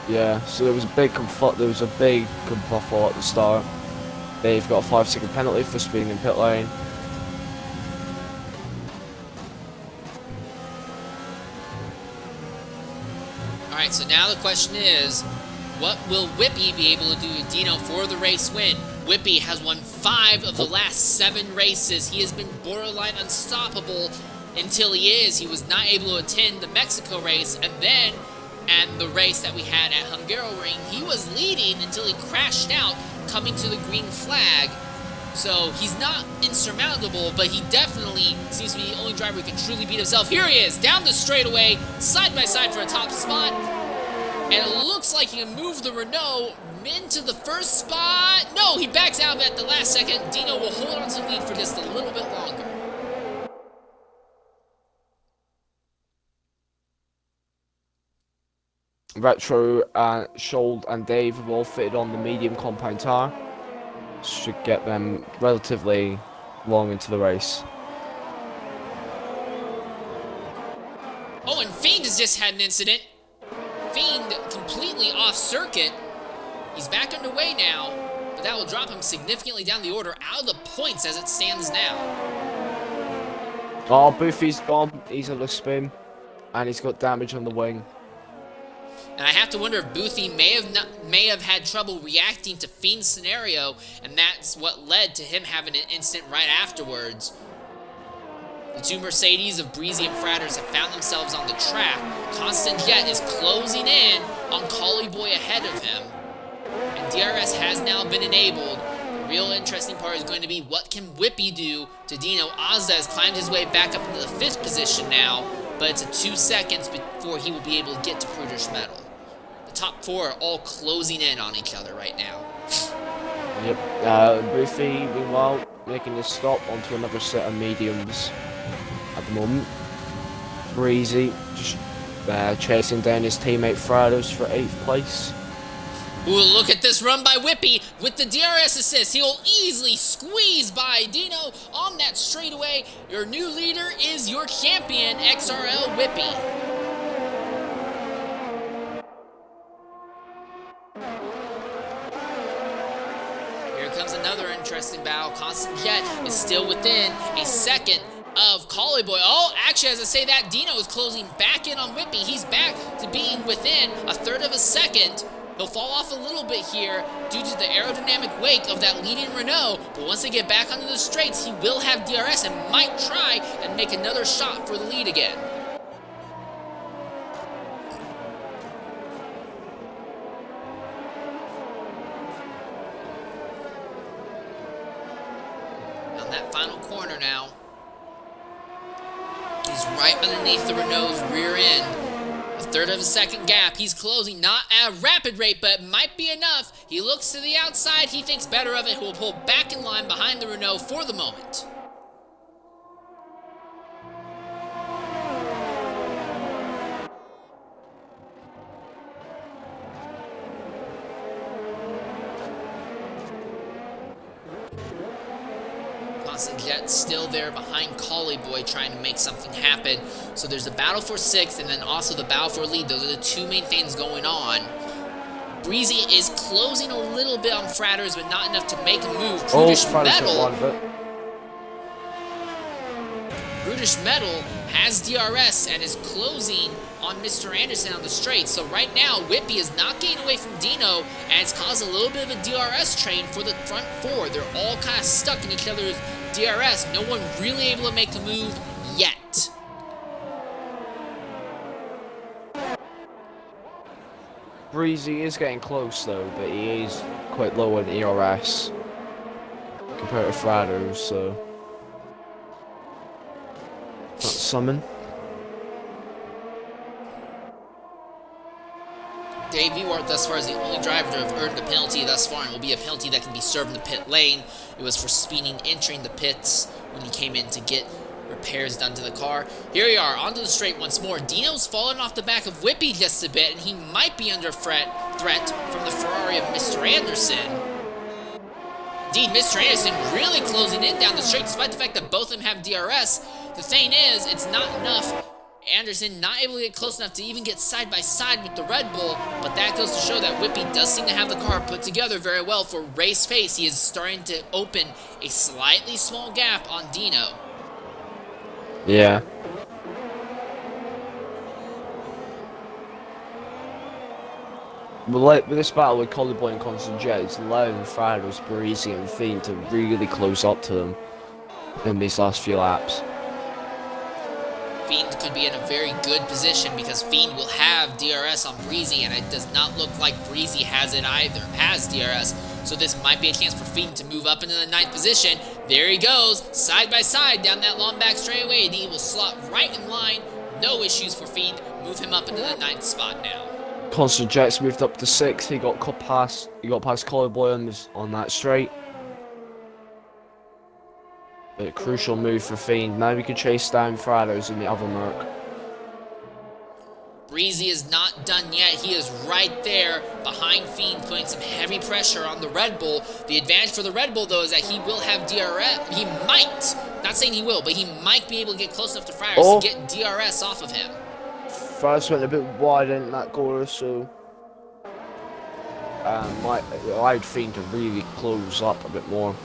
Yeah, so there was a big kerfuffle at the start. They've got a 5-second penalty for speeding in pit lane. Alright, so now the question is, what will Whippy be able to do to Dino for the race win? Whippy has won 5 of the last 7 races. He has been borderline unstoppable until he is. He was not able to attend the Mexico race, and then and the race that we had at Hungaroring, he was leading until he crashed out coming to the green flag. So he's not insurmountable, but he definitely seems to be the only driver who can truly beat himself. Here he is, down the straightaway, side by side for a top spot. And it looks like he can move the Renault into the first spot. No, he backs out at the last second. Dino will hold on to the lead for just a little bit longer. Retro, Scholl and Dave have all fitted on the medium compound tire. Should get them relatively long into the race. Oh, and Fiend has just had an incident. Fiend completely off circuit. He's back underway now, but that will drop him significantly down the order, out of the points as it stands now. Oh, Boofy's gone. He's on the spin, and he's got damage on the wing. And I have to wonder if Boothie may have had trouble reacting to Fiend's scenario, and that's what led to him having an incident right afterwards. The 2 Mercedes of Breezy and Fratters have found themselves on the track. Constant Jet is closing in on Collie Boy ahead of him. And DRS has now been enabled. The real interesting part is going to be what can Whippy do to Dino. Ozda has climbed his way back up into the 5th position now, but it's a 2 seconds before he will be able to get to Pruder's Medal. The top 4 are all closing in on each other right now. Yep. Boofy, meanwhile, making this stop onto another set of mediums at the moment. Breezy just chasing down his teammate Fratters for 8th place. Ooh, look at this run by Whippy with the DRS assist. He'll easily squeeze by Dino on that straightaway. Your new leader is your champion, XRL Whippy. Here comes another interesting battle. Constant Jet is still within a second of Collie Boy. Oh, actually, as I say that, Dino is closing back in on Whippy. He's back to being within a 1/3 of a second. He'll fall off a little bit here due to the aerodynamic wake of that leading Renault, but once they get back onto the straights, he will have DRS and might try and make another shot for the lead again. On that final corner now, he's right underneath the Renault's rear end. A 1/3 of a second gap. He's closing, not at a rapid rate, but it might be enough. He looks to the outside. He thinks better of it. He will pull back in line behind the Renault for the moment. Constant Jet still there behind Collie Boy trying to make something happen. So there's a battle for 6th and then also the battle for lead. Those are the 2 main things going on. Breezy is closing a little bit on Fratters, but not enough to make a move. Brutish Metal has DRS and is closing on Mr. Anderson on the straight. So right now, Whippy is not getting away from Dino, and it's caused a little bit of a DRS train for the front 4. They're all kind of stuck in each other's DRS. No one really able to make a move yet. Breezy is getting close though, but he is quite low in ERS compared to Fratters, so that's summon. Dave Ewart thus far is the only driver to have earned a penalty thus far, and will be a penalty that can be served in the pit lane. It was for speeding entering the pits when he came in to get repairs done to the car. Here we are, onto the straight once more. Dino's fallen off the back of Whippy just a bit, and he might be under threat from the Ferrari of Mr. Anderson. Indeed, Mr. Anderson really closing in down the straight, despite the fact that both of them have DRS. The thing is, it's not enough. Anderson not able to get close enough to even get side by side with the Red Bull, but that goes to show that Whippy does seem to have the car put together very well for race pace. He is starting to open a slightly small gap on Dino. Yeah. But like with this battle with Collie Boy and Constant Jet, it's allowing Frados, Breezy and Fiend to really close up to them in these last few laps. Fiend could be in a very good position because Fiend will have DRS on Breezy, and it does not look like Breezy has it either, has DRS. So this might be a chance for Fiend to move up into the 9th position. There he goes, side by side down that long back straightaway, and he will slot right in line. No issues for Fiend. Move him up into the 9th spot now. Constant Jet's moved up to 6th. He got past Collie Boy on that straight. A crucial move for Fiend. Now we can chase down Frados in the other Merc. Breezy is not done yet. He is right there behind Fiend, putting some heavy pressure on the Red Bull. The advantage for the Red Bull, though, is that he will have DRS. He might, not saying he will, but he might be able to get close enough to Frados to get DRS off of him. Frados went a bit wide in that corner, so might allowed Fiend to really close up a bit more.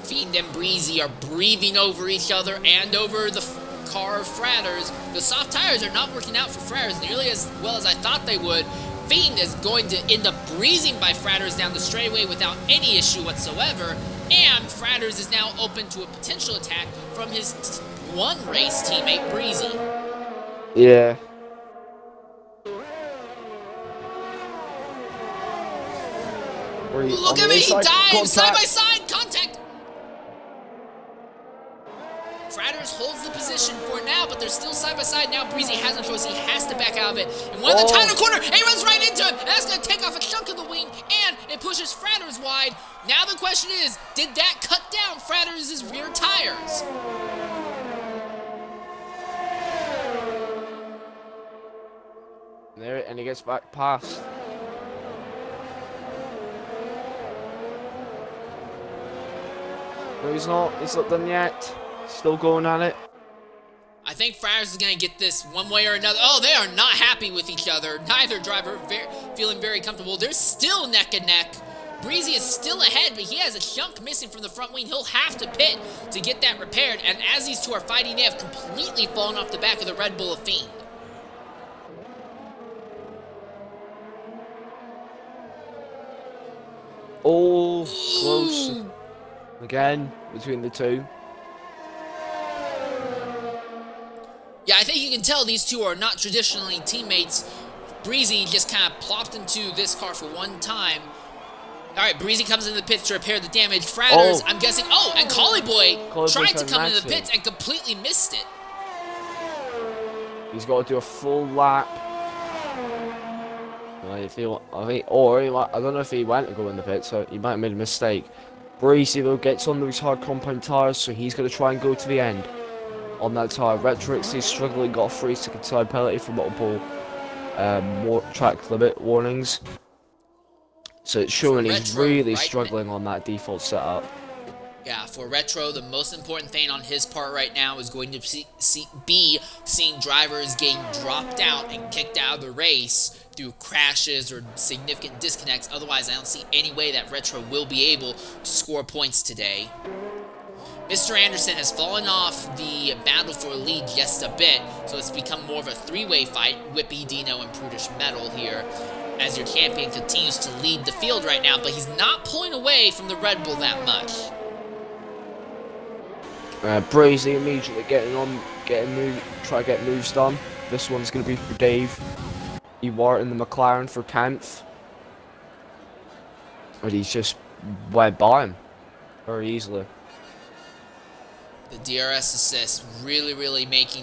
Fiend and Breezy are breathing over each other and over the car of Fratters. The soft tires are not working out for Fratters nearly as well as I thought they would. Fiend is going to end up breezing by Fratters down the straightaway without any issue whatsoever, and Fratters is now open to a potential attack from his one race teammate Breezy. Yeah. Look at me, he dives side by side, contact! Fratters holds the position for now, but they're still side by side. Now Breezy has no choice. He has to back out of it. And one of the tiny corner, he runs right into him. And that's going to take off a chunk of the wing, and it pushes Fratters wide. Now the question is, did that cut down Fratters' rear tires? There, and he gets back past. No, he's not done yet. Still going at it. I think Fratters is going to get this one way or another. Oh, they are not happy with each other. Neither driver feeling very comfortable. They're still neck and neck. Breezy is still ahead, but he has a chunk missing from the front wing. He'll have to pit to get that repaired. And as these two are fighting, they have completely fallen off the back of the Red Bull of Fiend. Oh, close. Again, between the two. Yeah, I think you can tell these two are not traditionally teammates. Breezy just kind of plopped into this car for one time. All right, Breezy comes into the pits to repair the damage. Fratters, I'm guessing. Oh, and Collie Boy tried to come into the pits and completely missed it. He's got to do a full lap. I don't know if he went to go in the pit, so he might have made a mistake. Breezy though gets on those hard compound tires, so he's going to try and go to the end on that tire. Retro X3 is struggling, got a 3-second time penalty for multiple track limit warnings. So it's showing he's really struggling on that default setup. Yeah, for Retro, the most important thing on his part right now is going to be seeing drivers getting dropped out and kicked out of the race through crashes or significant disconnects. Otherwise, I don't see any way that Retro will be able to score points today. Mr. Anderson has fallen off the battle for a lead just a bit, so it's become more of a three-way fight. Whippy, Dino, and Prudish Metal here, as your champion continues to lead the field right now, but he's not pulling away from the Red Bull that much. Breezy immediately try to get moves done. This one's going to be for Dave Ewart in the McLaren for 10th. But he's just went by him very easily. The DRS assist really makes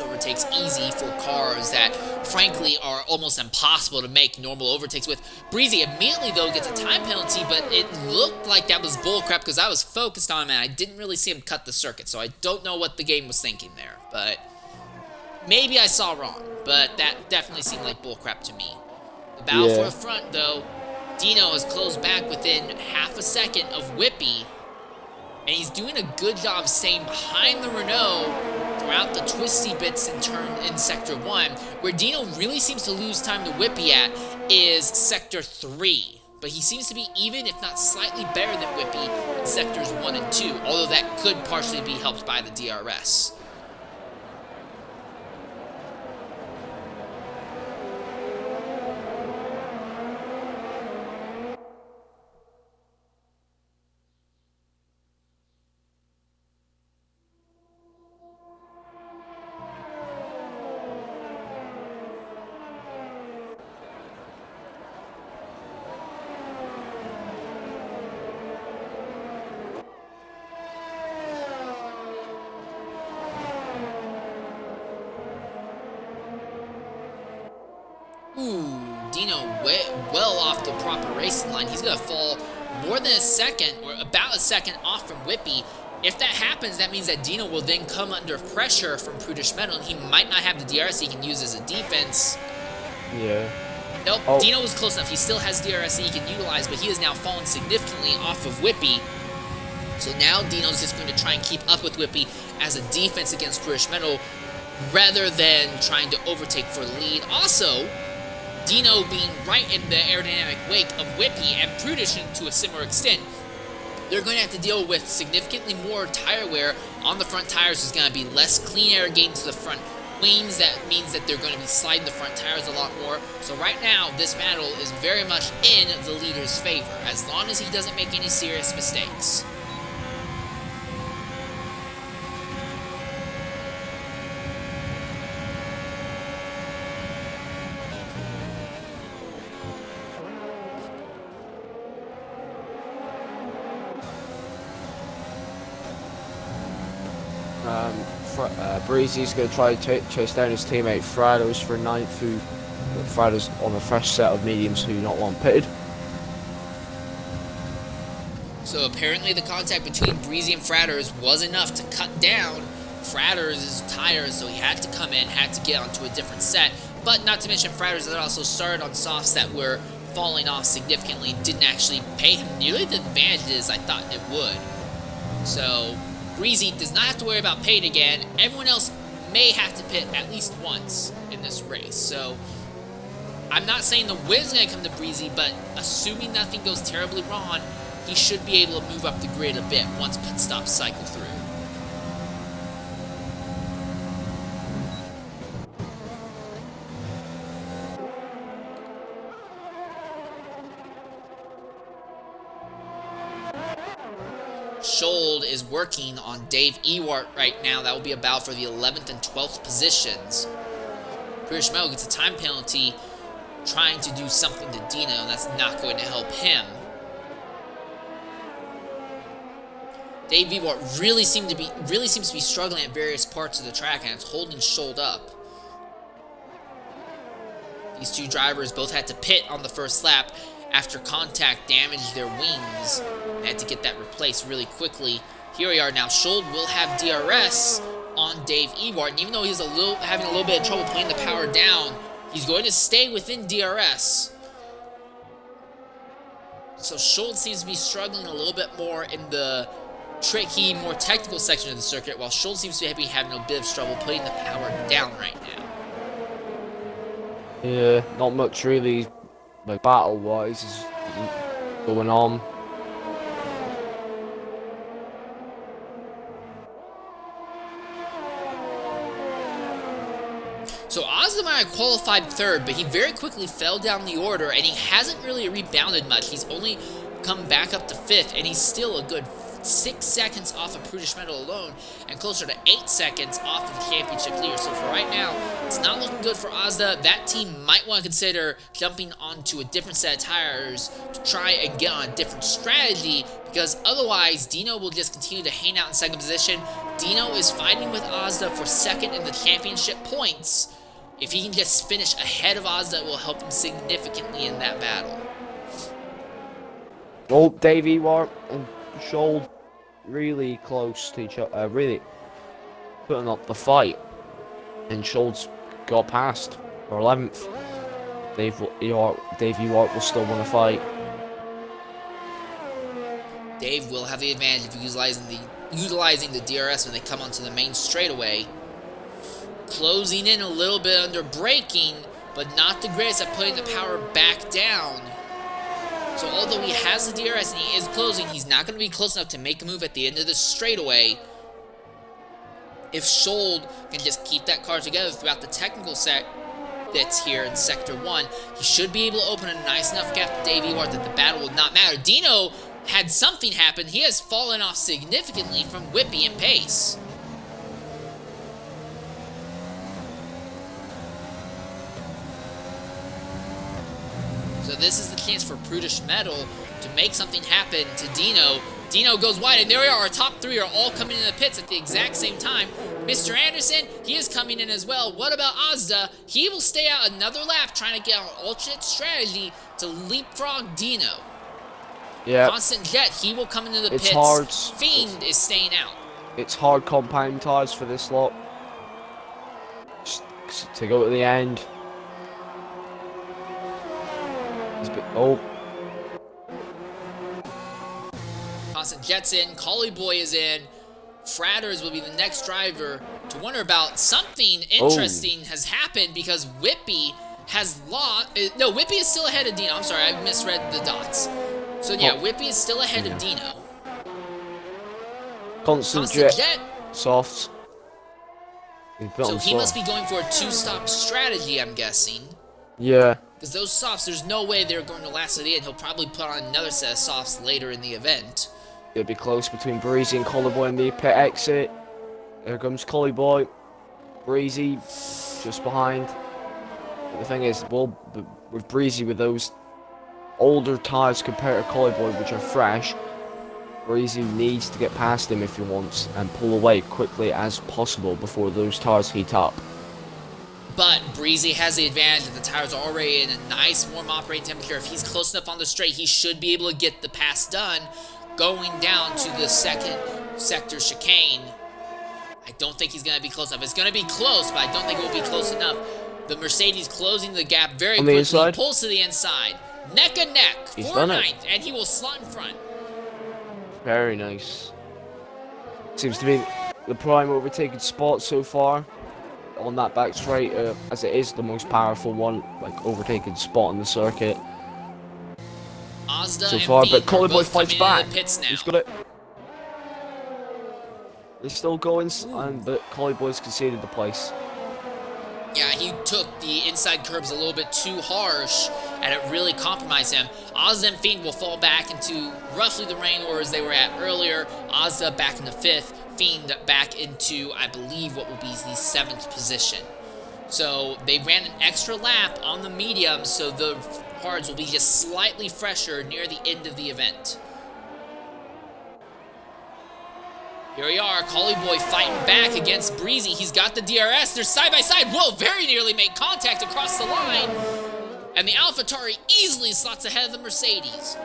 overtakes easy for cars that, frankly, are almost impossible to make normal overtakes with. Breezy immediately, though, gets a time penalty, but it looked like that was bullcrap because I was focused on him and I didn't really see him cut the circuit, so I don't know what the game was thinking there. But maybe I saw wrong, but that definitely seemed like bullcrap to me. The battle for the front, though, Dino has closed back within half a second of Whippy, and he's doing a good job staying behind the Renault throughout the twisty bits in Sector 1. Where Dino really seems to lose time to Whippy at is Sector 3. But he seems to be even, if not slightly better than Whippy in Sectors 1 and 2, although that could partially be helped by the DRS. Ooh, Dino well off the proper racing line. He's going to fall more than a second, or about a second off from Whippy. If that happens, that means that Dino will then come under pressure from Prudish Metal, and he might not have the DRS he can use as a defense. Yeah. Nope, Dino was close enough. He still has DRS he can utilize, but he has now fallen significantly off of Whippy. So now Dino's just going to try and keep up with Whippy as a defense against Prudish Metal, rather than trying to overtake for the lead. Also, Dino being right in the aerodynamic wake of Whippy and Prudish to a similar extent, they're going to have to deal with significantly more tire wear on the front tires. There's going to be less clean air getting to the front wings. That means that they're going to be sliding the front tires a lot more. So right now, this battle is very much in the leader's favor, as long as he doesn't make any serious mistakes. Breezy's going to try to chase down his teammate Frados for 9th, who Frados on a fresh set of mediums who not long pitted. So apparently the contact between Breezy and Fratters was enough to cut down Fratters' tires, so he had to come in, had to get onto a different set. But not to mention Fratters that also started on softs that were falling off significantly, didn't actually pay him nearly the advantages I thought it would. So Breezy does not have to worry about pitting again. Everyone else may have to pit at least once in this race. So I'm not saying the win's going to come to Breezy, but assuming nothing goes terribly wrong, he should be able to move up the grid a bit once pit stops cycle through. Schold is working on Dave Ewart right now. That will be a battle for the 11th and 12th positions. Prudish Metal gets a time penalty trying to do something to Dino, and that's not going to help him. Dave Ewart really seems to be struggling at various parts of the track, and it's holding Schold up. These two drivers both had to pit on the first lap after contact damaged their wings. They had to get that replaced really quickly. Here we are now. Schold will have DRS on Dave Ewart, and even though he's having a little bit of trouble playing the power down, he's going to stay within DRS. So Schold seems to be struggling a little bit more in the tricky, more technical section of the circuit, while Schold seems to be having a bit of trouble putting the power down right now. Yeah, not much really, like battle-wise, is going on. So Ozdemir qualified third, but he very quickly fell down the order, and he hasn't really rebounded much. He's only come back up to 5th, and he's still a good 6 seconds off of Prudish Metal alone, and closer to 8 seconds off of the championship leader. So for right now, it's not looking good for Ozda. That team might want to consider jumping onto a different set of tires to try and get on a different strategy, because otherwise Dino will just continue to hang out in second position. Dino is fighting with Ozda for second in the championship points. If he can just finish ahead of Ozda, it will help him significantly in that battle. Well, Dave Ewart and Scholl really close to each other, really putting up the fight. And Scholl's got past for 11th. Dave Ewart will still want to fight. Dave will have the advantage of utilizing the DRS when they come onto the main straightaway. Closing in a little bit under braking, but not the greatest at putting the power back down. So although he has the DRS and he is closing, he's not going to be close enough to make a move at the end of the straightaway. If Scholl can just keep that car together throughout the technical set that's here in Sector 1, he should be able to open a nice enough gap to Dave Ewart that the battle will not matter. Dino had something happen. He has fallen off significantly from Whippy in pace. So this is the chance for Prudish Metal to make something happen to Dino. Dino goes wide, and there we are. Our top three are all coming in the pits at the exact same time. Mr. Anderson, he is coming in as well. What about Ozda? He will stay out another lap trying to get an alternate strategy to leapfrog Dino. Yeah. Constant Jet, he will come into the pits. Hard. Fiend is staying out. It's hard compound tires for this lot. Just to go to the end. Oh. Constant Jet's in. Collie Boy is in. Fratters will be the next driver to wonder about. Something interesting has happened because Whippy has lost. No, Whippy is still ahead of Dino. I'm sorry, I misread the dots. So yeah, Whippy is still ahead of Dino. Constant Jet. Soft. So he must be going for a two-stop strategy, I'm guessing. Yeah. Because those softs, there's no way they're going to last to the end. He'll probably put on another set of softs later in the event. It'll be close between Breezy and Collie Boy in the pit exit. Here comes Collie Boy. Breezy just behind. But the thing is, well, with Breezy with those older tires compared to Collie Boy, which are fresh, Breezy needs to get past him if he wants and pull away quickly as possible before those tires heat up. But Breezy has the advantage that the tires are already in a nice warm operating temperature. If he's close enough on the straight, he should be able to get the pass done going down to the second sector chicane. I don't think he's going to be close enough. It's going to be close, but I don't think it will be close enough. The Mercedes closing the gap very quickly. Inside. Pulls to the inside. Neck and neck for ninth, and he will slot in front. Very nice. Seems to be the prime overtaken spot so far on that back straight, as it is the most powerful one, like overtaken spot on the circuit Ozda so far. But Collie Boy fights back. He's got it. They're still going, but Collie Boy's conceded the place. Yeah, he took the inside curbs a little bit too harsh, and it really compromised him. Ozda and Fiend will fall back into roughly the range orders they were at earlier. Ozda back in the 5th, Fiend back into, I believe, what will be the 7th position. So they ran an extra lap on the medium, so the hards will be just slightly fresher near the end of the event. Here we are, Collie Boy fighting back against Breezy. He's got the DRS. They're side by side. Whoa, very nearly make contact across the line. And the AlphaTauri easily slots ahead of the Mercedes.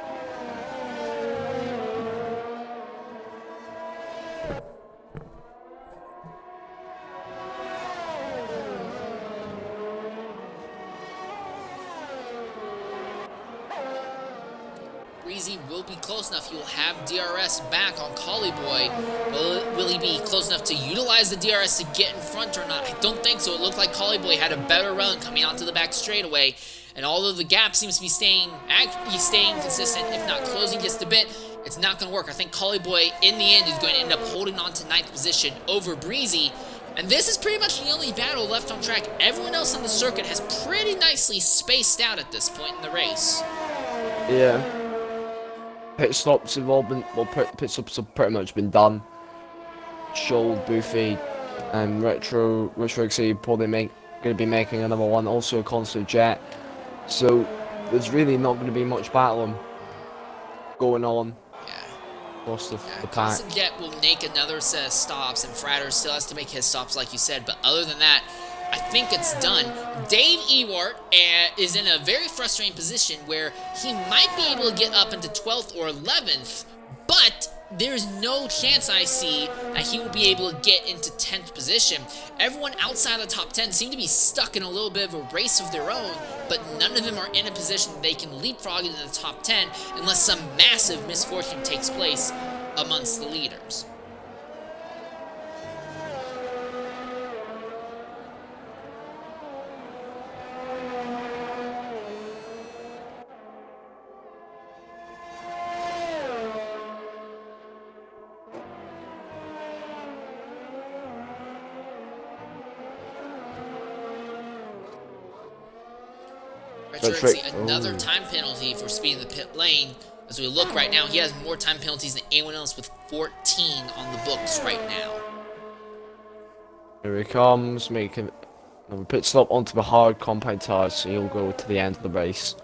Breezy will be close enough. He will have DRS back on Collie Boy. Will he be close enough to utilize the DRS to get in front or not? I don't think so. It looked like Collie Boy had a better run coming onto the back straightaway. And although the gap seems to be staying consistent, if not closing just a bit, it's not going to work. I think Collie Boy, in the end, is going to end up holding on to 9th position over Breezy. And this is pretty much the only battle left on track. Everyone else on the circuit has pretty nicely spaced out at this point in the race. Yeah. Pit stops have all been, well, pit stops have pretty much been done. Scholl, Boofy, and Retro XC probably going to be making another one. Also, Constant Jet. So there's really not going to be much battling going on across the pack. Constant Jet will make another set of stops, and Fratter still has to make his stops, like you said. But other than that, I think it's done. Dave Ewart is in a very frustrating position where he might be able to get up into 12th or 11th, but there's no chance I see that he will be able to get into 10th position. Everyone outside the top 10 seem to be stuck in a little bit of a race of their own, but none of them are in a position that they can leapfrog into the top 10 unless some massive misfortune takes place amongst the leaders. Another time penalty for speeding the pit lane. As we look right now, he has more time penalties than anyone else with 14 on the books right now. Here he comes, making another pit stop onto the hard compact tires, so he'll go to the end of the race.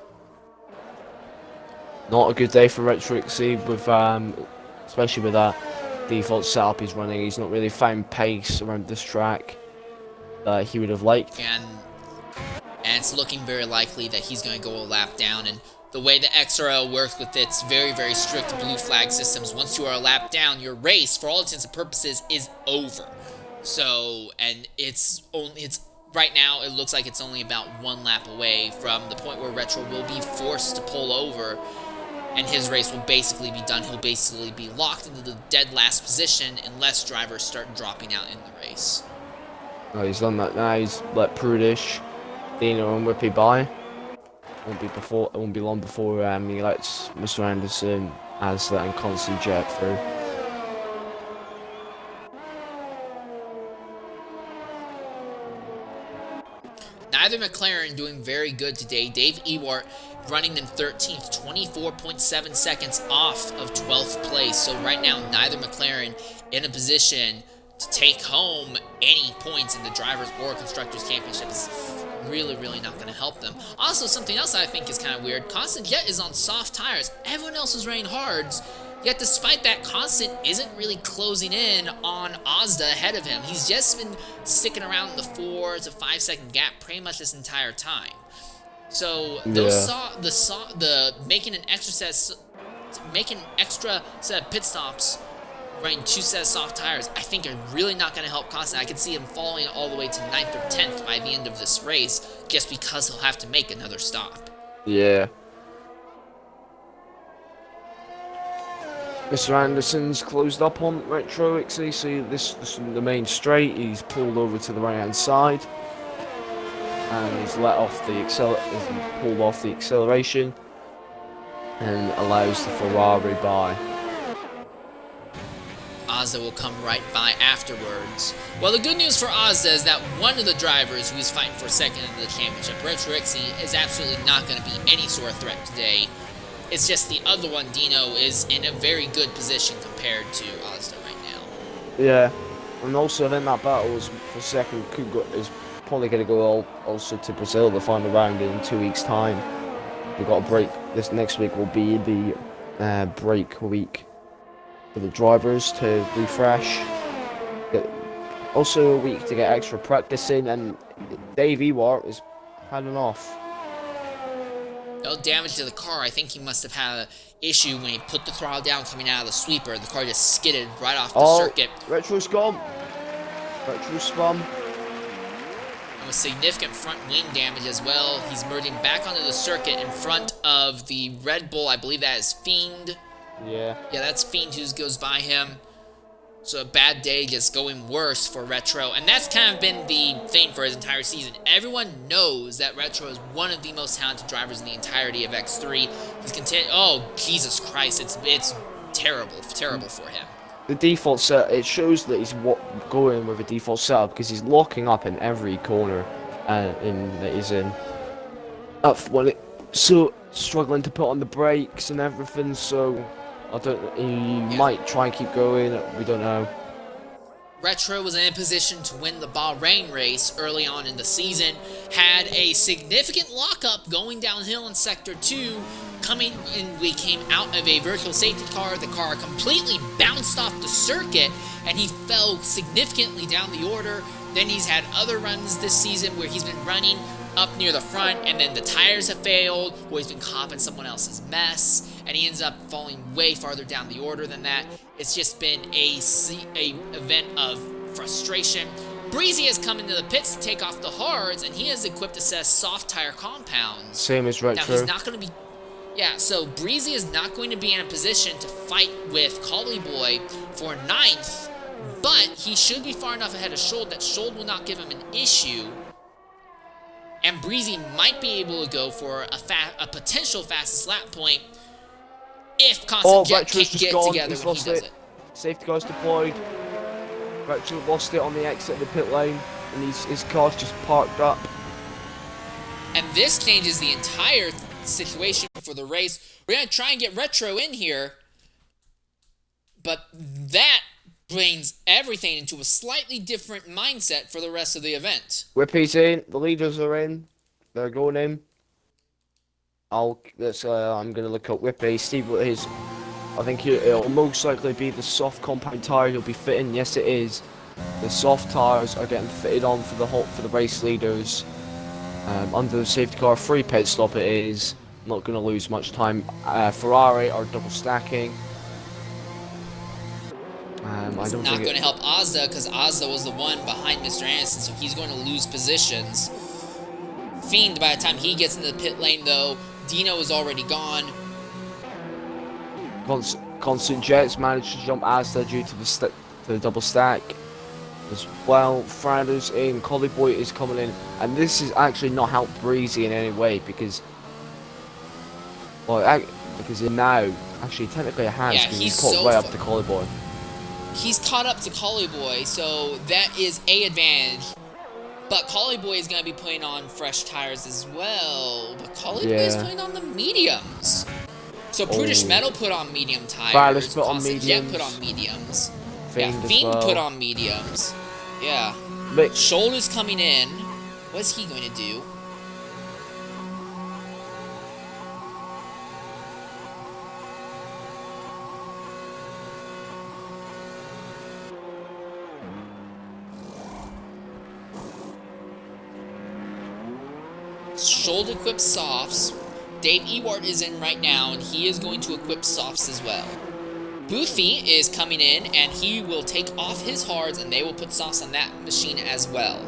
Not a good day for Retro XC with, especially with that default setup he's running. He's not really found pace around this track that he would have liked. And it's looking very likely that he's going to go a lap down. And the way the XRL works with its very, very strict blue flag systems, once you are a lap down, your race, for all intents and purposes, is over. So, and it's right now, it looks like it's only about 1 lap away from the point where Retro will be forced to pull over, and his race will basically be done. He'll basically be locked into the dead last position unless drivers start dropping out in the race. Oh, he's done that now. He's let Prudish, Dino, and Whippy by. It won't be long before he lets Mr. Anderson, Asda, and Constant Jet through. Neither McLaren doing very good today. Dave Ewart running in 13th, 24.7 seconds off of 12th place. So right now, neither McLaren in a position to take home any points in the Drivers' or Constructors' Championships. Really, really not going to help them. Also, something else I think is kind of weird. Constant Jet is on soft tires. Everyone else is running hards. Yet despite that, Constant isn't really closing in on Ozda ahead of him. He's just been sticking around in the 4 to 5 second gap pretty much this entire time. So those making an extra set of pit stops, running 2 sets of soft tires, I think are really not going to help Constant. I could see him falling all the way to 9th or 10th by the end of this race, just because he'll have to make another stop. Yeah. Mr. Anderson's closed up on Retro XC, so this is the main straight. He's pulled over to the right hand side, and he's let off the pulled off the acceleration, and allows the Ferrari by. Ozda will come right by afterwards. Well, the good news for Ozda is that one of the drivers who is fighting for second in the championship, Retro XC, is absolutely not going to be any sort of threat today. It's just the other one, Dino, is in a very good position compared to Ozda right now. Yeah, and also then that battle is for second is probably going to go also to Brazil, the final round in 2 weeks' time. We've got a break. This next week will be the break week for the drivers to refresh. Also a week to get extra practice in, and Dave Ewart is had enough. No damage to the car. I think he must have had an issue when he put the throttle down coming out of the sweeper. The car just skidded right off the circuit. Retro's gone. Retro spun. And with significant front wing damage as well. He's merging back onto the circuit in front of the Red Bull. I believe that is Fiend. Yeah. Yeah, that's Fiend who goes by him. So a bad day just going worse for Retro. And that's kind of been the thing for his entire season. Everyone knows that Retro is one of the most talented drivers in the entirety of X3. He's oh, Jesus Christ. It's terrible for him. The default set, it shows that he's going with a default setup because he's locking up in every corner that he's in. So struggling to put on the brakes and everything, so I don't. He might try and keep going. We don't know. Retro was in a position to win the Bahrain race early on in the season, had a significant lockup going downhill in Sector 2, we came out of a virtual safety car, the car completely bounced off the circuit, and he fell significantly down the order. Then he's had other runs this season where he's been running up near the front, and then the tires have failed, or he's been caught in someone else's mess, and he ends up falling way farther down the order than that. It's just been a event of frustration. Breezy has come into the pits to take off the hards, and he has equipped a set of soft tire compounds. Same as Retro. Now, he's not going to be... Yeah, so Breezy is not going to be in a position to fight with Collie Boy for 9th, but he should be far enough ahead of Schold that Schold will not give him an issue. And Breezy might be able to go for a potential fastest lap point if Constant Jet can't get together when he does it. Safety car's deployed. Retro lost it on the exit of the pit lane, and his car's just parked up. And this changes the entire situation for the race. We're going to try and get Retro in here, but that brings everything into a slightly different mindset for the rest of the event. Whippy's in, the leaders are in, they're going in. I'm gonna look up Whippy, see what his. I think it'll most likely be the soft compound tire he'll be fitting. Yes, it is. The soft tires are getting fitted on for the race leaders. Under the safety car, free pit stop it is. Not gonna lose much time. Ferrari are double stacking. It's not going to help Ozda because Ozda was the one behind Mr. Anderson, so he's going to lose positions. Fiend, by the time he gets into the pit lane, though, Dino is already gone. Constant Jets managed to jump Ozda due to the double stack as well. Frado's in, Collie Boy is coming in, and this has actually not helped Breezy in any way because, now actually technically it has because he's caught so way up to Collie Boy. He's caught up to Collie Boy, so that is a advantage. But Collie Boy is going to be putting on fresh tires as well. But Collie Boy is putting on the mediums. So Prudish Metal put on medium tires. Put on mediums. Jet put on mediums. Fiend put on mediums. Yeah. Shoulder's coming in. What's he going to do? Schold equips softs. Dave Ewart is in right now, and he is going to equip softs as well. Boothy is coming in, and he will take off his hards, and they will put softs on that machine as well.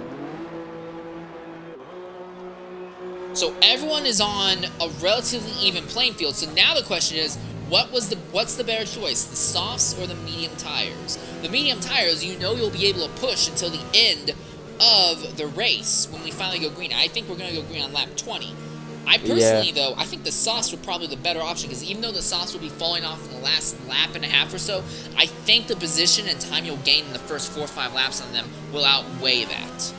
So everyone is on a relatively even playing field. So now the question is, what's the better choice, the softs or the medium tires? The medium tires, you know you'll be able to push until the end of the race when we finally go green. I think we're going to go green on lap 20. I personally, though, I think the softs were probably the better option because even though the softs will be falling off in the last lap and a half or so, I think the position and time you'll gain in the first 4 or 5 laps on them will outweigh that.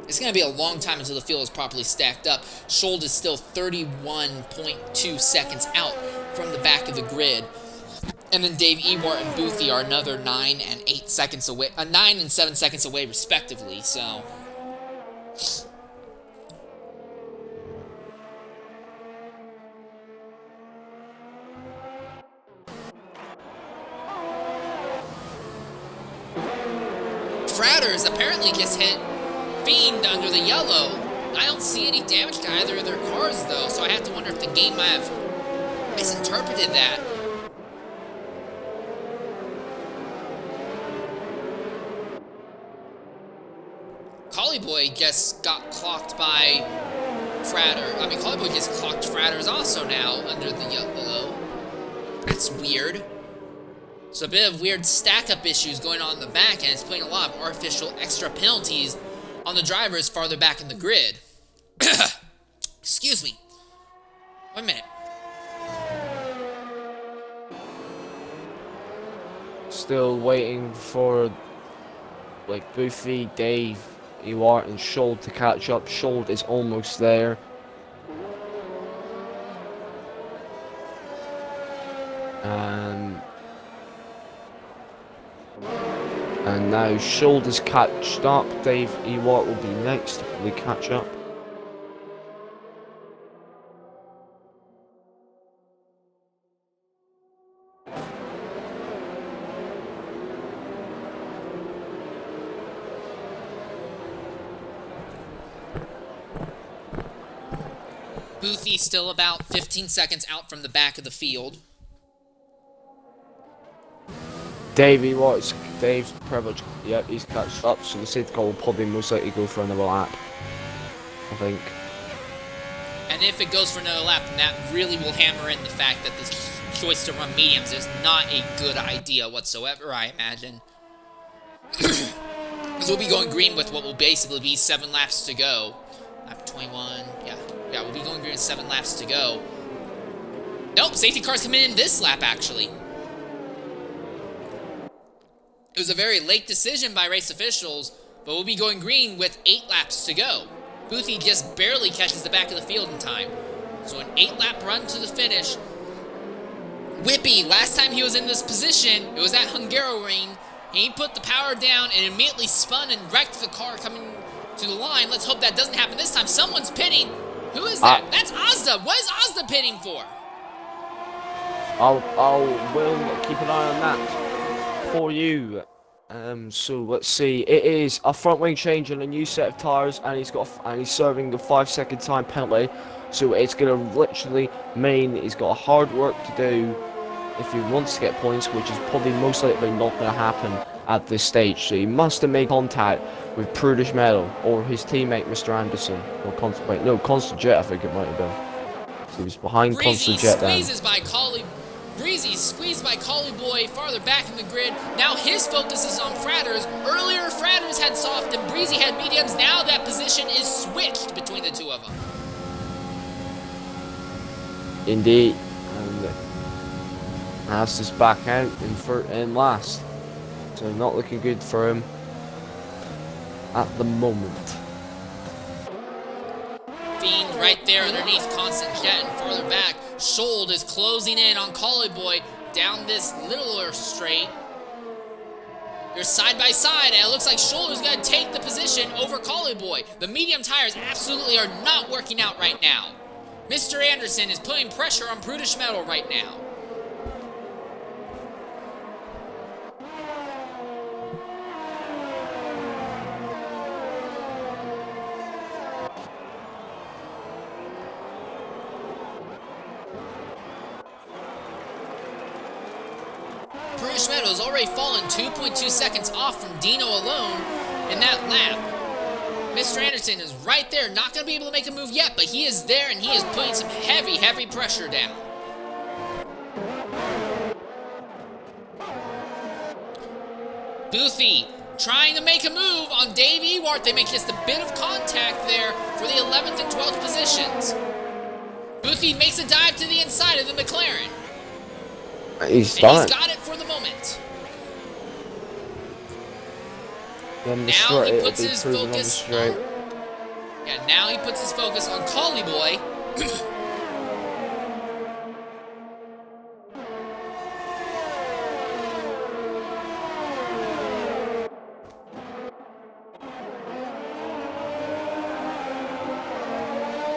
It's going to be a long time until the field is properly stacked up. Schold is still 31.2 seconds out from the back of the grid. And then Dave Ewart and Boothy are another 9 and 8 seconds away, 9 and 7 seconds away respectively, so. Fratters apparently gets hit Fiend under the yellow. I don't see any damage to either of their cars, though, so I have to wonder if the game might have misinterpreted that. Collie Boy just got clocked by Fratter. I mean, Collie Boy just clocked Fratters also now under the yellow. That's weird. So a bit of weird stack-up issues going on in the back, and it's putting a lot of artificial extra penalties on the drivers farther back in the grid. Excuse me. 1 minute. Still waiting for like Boofy, Dave, Ewart, and Shold to catch up. Shold is almost there. And now Shold is catched up. Dave Ewart will be next to fully catch up. Boothie still about 15 seconds out from the back of the field. Dave's pretty much, yep, he's catched up, so the safety car will probably most likely go for another lap, I think. And if it goes for another lap, then that really will hammer in the fact that this choice to run mediums is not a good idea whatsoever, I imagine. Because we'll be going green with what will basically be 7 laps to go. Lap 21, yeah, we'll be going green with 7 laps to go. Nope, safety car's coming in this lap, actually. It was a very late decision by race officials, but we'll be going green with 8 laps to go. Boothie just barely catches the back of the field in time. So an 8-lap run to the finish. Whippy, last time he was in this position, it was at Hungaroring. He put the power down and immediately spun and wrecked the car coming to the line. Let's hope that doesn't happen this time. Someone's pitting. Who is that? That's Ozda. What is Ozda pitting for? We'll keep an eye on that for you. So let's see. It is a front wing change and a new set of tires, and he's serving the 5-second time penalty. So it's gonna literally mean he's got hard work to do if he wants to get points, which is probably most likely not gonna happen at this stage. So he must have made contact with Prudish Metal or his teammate Mr. Anderson, or Constant Jet, I think it might have been. So he was behind Constant Jet then. Breezy squeezed by Collie Boy farther back in the grid. Now his focus is on Fratters. Earlier, Fratters had soft and Breezy had mediums. Now that position is switched between the two of them. Indeed. And Ast is back out in last. So not looking good for him at the moment. Fiend right there underneath Constant Jet and farther back. Shold is closing in on Collie Boy down this littler straight. They're side by side, and it looks like Shold is going to take the position over Collie Boy. The medium tires absolutely are not working out right now. Mr. Anderson is putting pressure on Prudish Metal right now. Prudish Metal has already fallen 2.2 seconds off from Dino alone in that lap. Mr. Anderson is right there, not going to be able to make a move yet, but he is there and he is putting some heavy pressure down. Boothie trying to make a move on Dave Ewart. They make just a bit of contact there for the 11th and 12th positions. Boothie makes a dive to the inside of the McLaren. He's got it for the moment. Now he puts his focus on... Yeah, now he puts his focus on Collie Boy.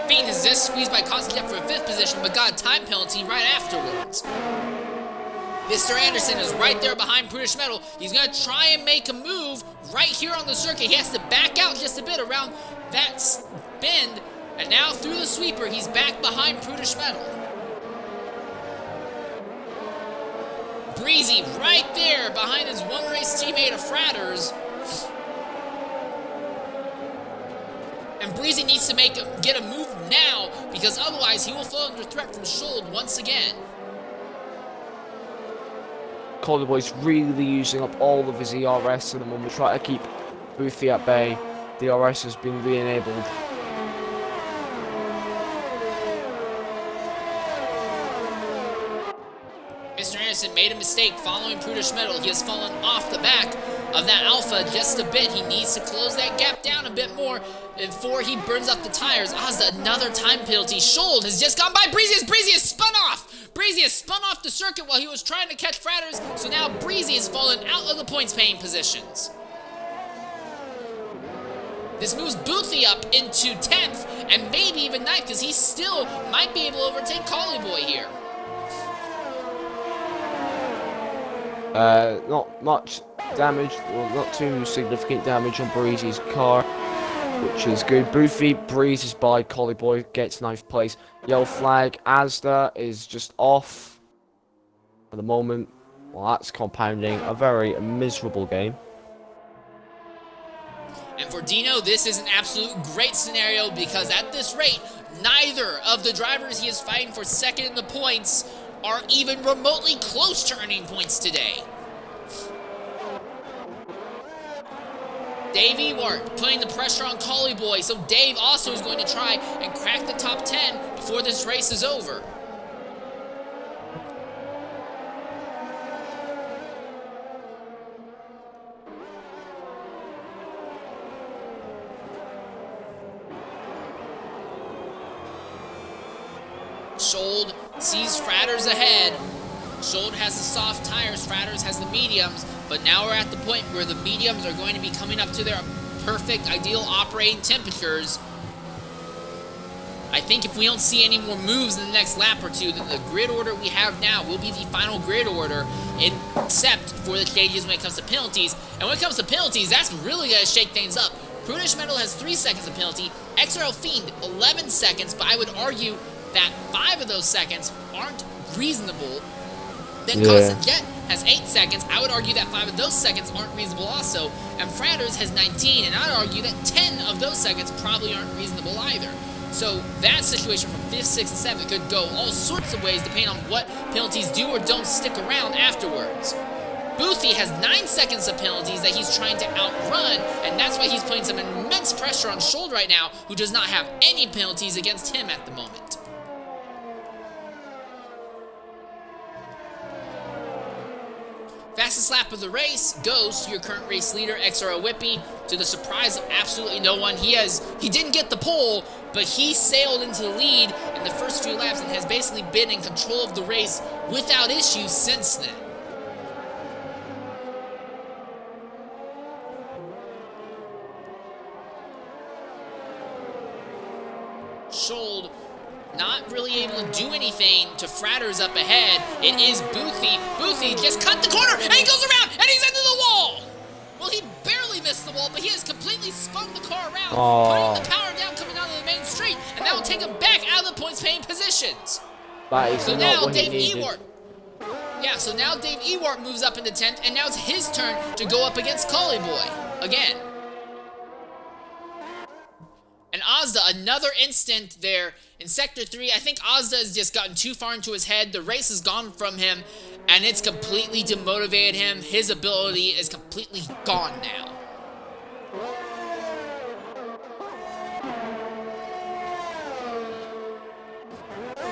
Fiend is just squeezed by Constant for a 5th position, but got a time penalty right afterwards. Mr. Anderson is right there behind Prudish Metal. He's going to try and make a move right here on the circuit. He has to back out just a bit around that bend. And now through the sweeper, he's back behind Prudish Metal. Breezy right there behind his one-race teammate of Fratters. And Breezy needs to get a move now, because otherwise he will fall under threat from Shold once again. Collie Boy's really using up all of his ERS at the moment, trying to keep Boothie at bay. The ERS has been re-enabled. Mr. Anderson made a mistake following Prudish Metal. He has fallen off the back of that Alpha just a bit. He needs to close that gap down a bit more before he burns up the tires. Ozda, another time penalty. Schold has just gone by Breezy. Breezy has spun off. Breezy has spun off the circuit while he was trying to catch Fratters, so now Breezy has fallen out of the points-paying positions. This moves Boothie up into 10th and maybe even 9th because he still might be able to overtake Collie Boy here. Not much damage, well, not too significant damage on Breezy's car, which is good. Boothie breezes by, Collie Boy gets 9th place. Yellow flag, Asda is just off at the moment. Well, that's compounding a very miserable game. And for Dino, this is an absolute great scenario because at this rate, neither of the drivers he is fighting for second in the points are even remotely close to earning points today. Dave Ewart putting the pressure on Collie Boy, so Dave also is going to try and crack the top 10 before this race is over. Schold sees Fratters ahead. Schold has the soft tires, Fratters has the mediums, but now we're at the point where the mediums are going to be coming up to their perfect, ideal operating temperatures. I think if we don't see any more moves in the next lap or two, then the grid order we have now will be the final grid order, except for the changes when it comes to penalties. And when it comes to penalties, that's really going to shake things up. Prudish Metal has 3 seconds of penalty, XRL Fiend 11 seconds, but I would argue that 5 of those seconds aren't reasonable. Then Constant Jet has 8 seconds. I would argue that 5 of those seconds aren't reasonable also. And Fratters has 19, and I'd argue that 10 of those seconds probably aren't reasonable either. So that situation from 5th, 6th, and 7th could go all sorts of ways depending on what penalties do or don't stick around afterwards. Boothie has 9 seconds of penalties that he's trying to outrun, and that's why he's putting some immense pressure on Schold right now, who does not have any penalties against him at the moment. Fastest lap of the race goes to your current race leader, XRL Whippy, to the surprise of absolutely no one. He didn't get the pole, but he sailed into the lead in the first few laps and has basically been in control of the race without issues since then. Schold not really able to do anything to Fratters up ahead. It is Boothie. Boothie just cut the corner, and he goes around, and he's into the wall! Well, he barely missed the wall, but he has completely spun the car around, putting the power down coming out of the main street, and that will take him back out of the points-paying positions. So now Dave Ewart. Yeah, so now Dave Ewart moves up into 10th, and now it's his turn to go up against Collie Boy again. And Ozda, another instant there in Sector 3. I think Ozda has just gotten too far into his head. The race has gone from him, and it's completely demotivated him. His ability is completely gone now.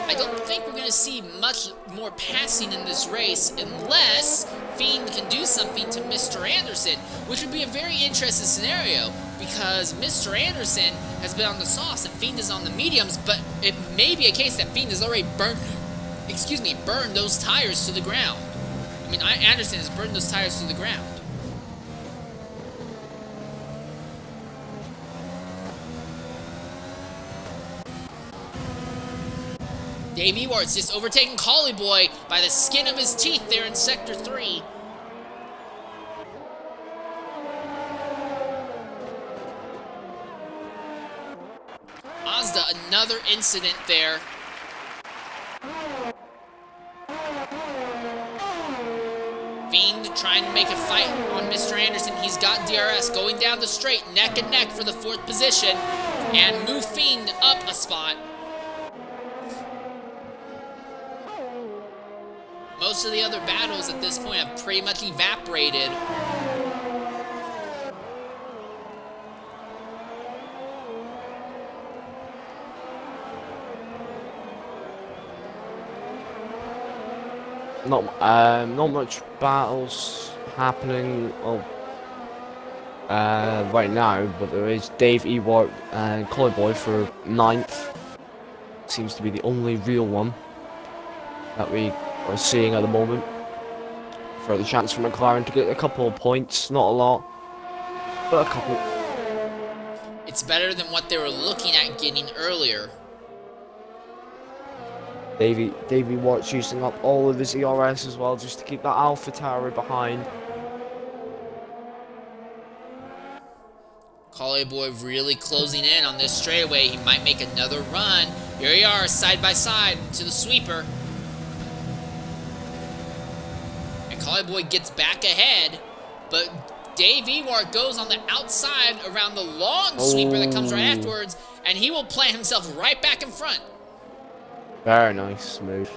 I don't think we're going to see much more passing in this race unless Fiend can do something to Mr. Anderson, which would be a very interesting scenario because Mr. Anderson has been on the sauce and Fiend is on the mediums, but it may be a case that Fiend has already burned those tires to the ground. I mean, Anderson has burned those tires to the ground. Dave Ewart's just overtaken Collie Boy by the skin of his teeth there in Sector 3. Ozda, another incident there. Fiend trying to make a fight on Mr. Anderson. He's got DRS going down the straight, neck and neck for the 4th position, and move Fiend up a spot. Most of the other battles at this point have pretty much evaporated. Not much battles happening. Well, right now, but there is Dave Ewart and Boy for 9th. Seems to be the only real one that we are seeing at the moment. For the chance for McLaren to get a couple of points, not a lot, but a couple. It's better than what they were looking at getting earlier. Davey Watt's using up all of his ERS as well, just to keep that Alpha Tower behind. Boy really closing in on this straightaway. He might make another run. Here we are, side by side to the sweeper. And Boy gets back ahead, but Dave Ewart goes on the outside around the long sweeper that comes right afterwards, and he will plant himself right back in front. Very nice move.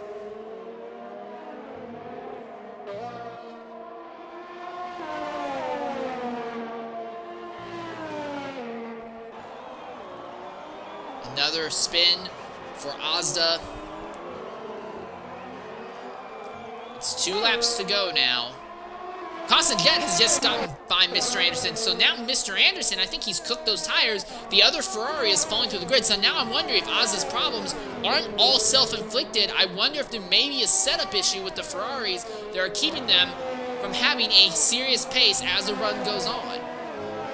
Another spin for Ozda. It's 2 laps to go now. Constant Jet has just gotten by Mr. Anderson, so now Mr. Anderson, I think he's cooked those tires. The other Ferrari is falling through the grid, so now I'm wondering if Ozda's problems aren't all self-inflicted. I wonder if there may be a setup issue with the Ferraris that are keeping them from having a serious pace as the run goes on.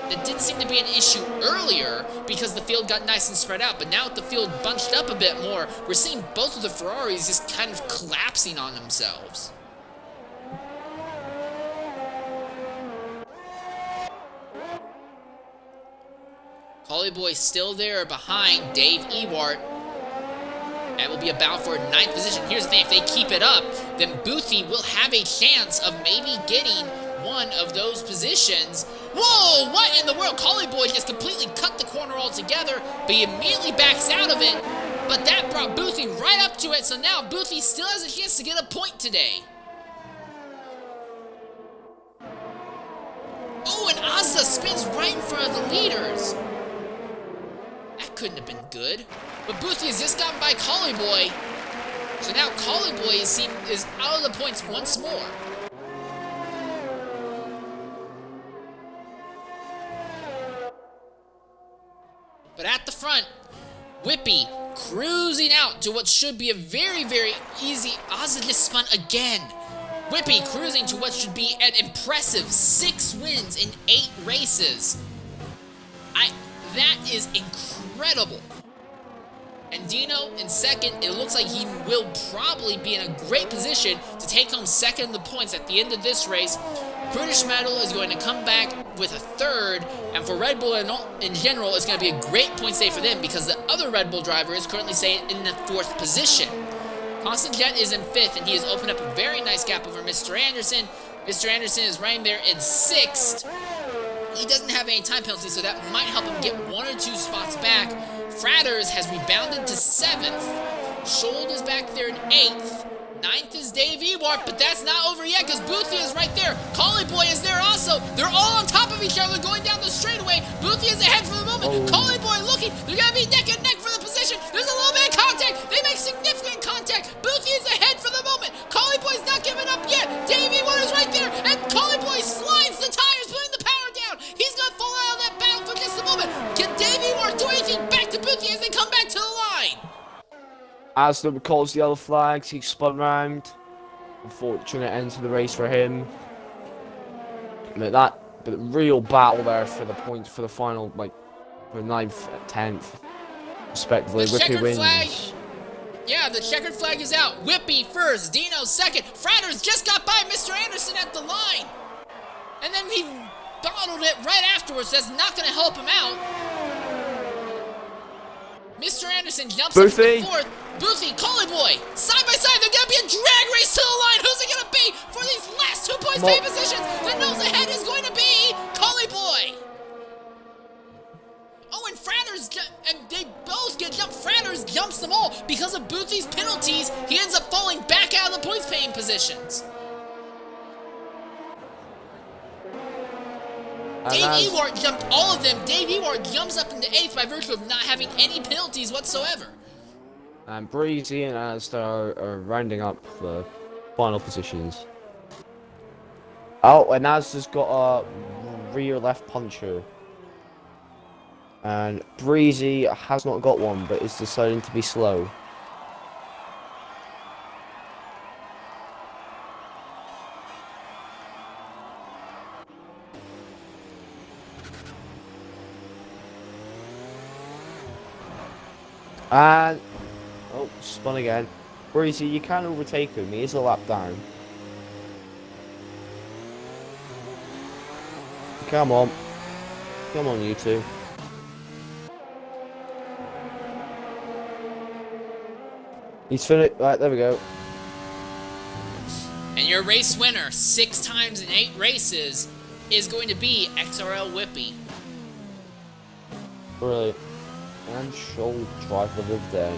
That didn't seem to be an issue earlier because the field got nice and spread out, but now with the field bunched up a bit more, we're seeing both of the Ferraris just kind of collapsing on themselves. Boy still there behind Dave Ewart. That will be a battle for 9th position. Here's the thing, if they keep it up, then Boothie will have a chance of maybe getting one of those positions. Whoa, what in the world? Boy just completely cut the corner altogether, but he immediately backs out of it. But that brought Boothie right up to it, so now Boothie still has a chance to get a point today. Oh, and Ozda spins right in front of the leaders. That couldn't have been good. But Boothie has just gotten by Boy. So now Boy is out of the points once more. But at the front, Whippy cruising out to what should be a very, very easy. Ozda just spun again. Whippy cruising to what should be an impressive 6 wins in 8 races. That is incredible. And Dino in second, it looks like he will probably be in a great position to take home second in the points at the end of this race. British Metal is going to come back with a 3rd, and for Red Bull in general, it's going to be a great points day for them because the other Red Bull driver is currently in the 4th position. Constant Jet is in 5th, and he has opened up a very nice gap over Mr. Anderson. Mr. Anderson is right there in 6th. He doesn't have any time penalties, so that might help him get 1 or 2 spots back. Fratters has rebounded to 7th. Schold is back there in 8th. 9th is Dave Ewart, but that's not over yet because Boothie is right there. Boy is there also. They're all on top of each other going down the straightaway. Boothie is ahead for the moment. Boy looking. They're going to be neck and neck for the position. There's a little bit of contact. They make significant contact. Boothie is ahead for the moment. Boy's not giving up yet. Dave Ewart is right there, and Boy slides the tires, putting the power down. He's going to fall out of that battle for just a moment. Can Dave Ewart do anything back to Boothie as they come back to the line? As the calls the yellow flags, he spun round. Unfortunate end to the race for him. But real battle there for the points for the final, for 9th and 10th, respectively. Whippy wins. Flag. Yeah, the checkered flag is out. Whippy first, Dino second. Fratters just got by Mr. Anderson at the line. And then he bottled it right afterwards. That's not going to help him out. Mr. Anderson jumps up to the 4th. Boothie, Boy, side by side. They're going to be a drag race to the line. Who's it going to be for these last 2 points pay positions? The nose ahead is going to be Boy. Oh, and Fratters, and they both get jumped. Fratters jumps them all. Because of Boothie's penalties, he ends up falling back out of the points paying positions. Dave Ewart jumped all of them. Dave Ewart jumps up into 8th by virtue of not having any penalties whatsoever. And Breezy and Asda are rounding up the Final positions. Oh, and Naz has got a rear left puncher. And Breezy has not got one, but is deciding to be slow. And oh, spun again. Breezy, you can overtake him. He is a lap down. Come on. Come on, you two. He's finished. Right, there we go. And your race winner, 6 times in 8 races, is going to be XRL Whippy. Brilliant. And show driver of the day.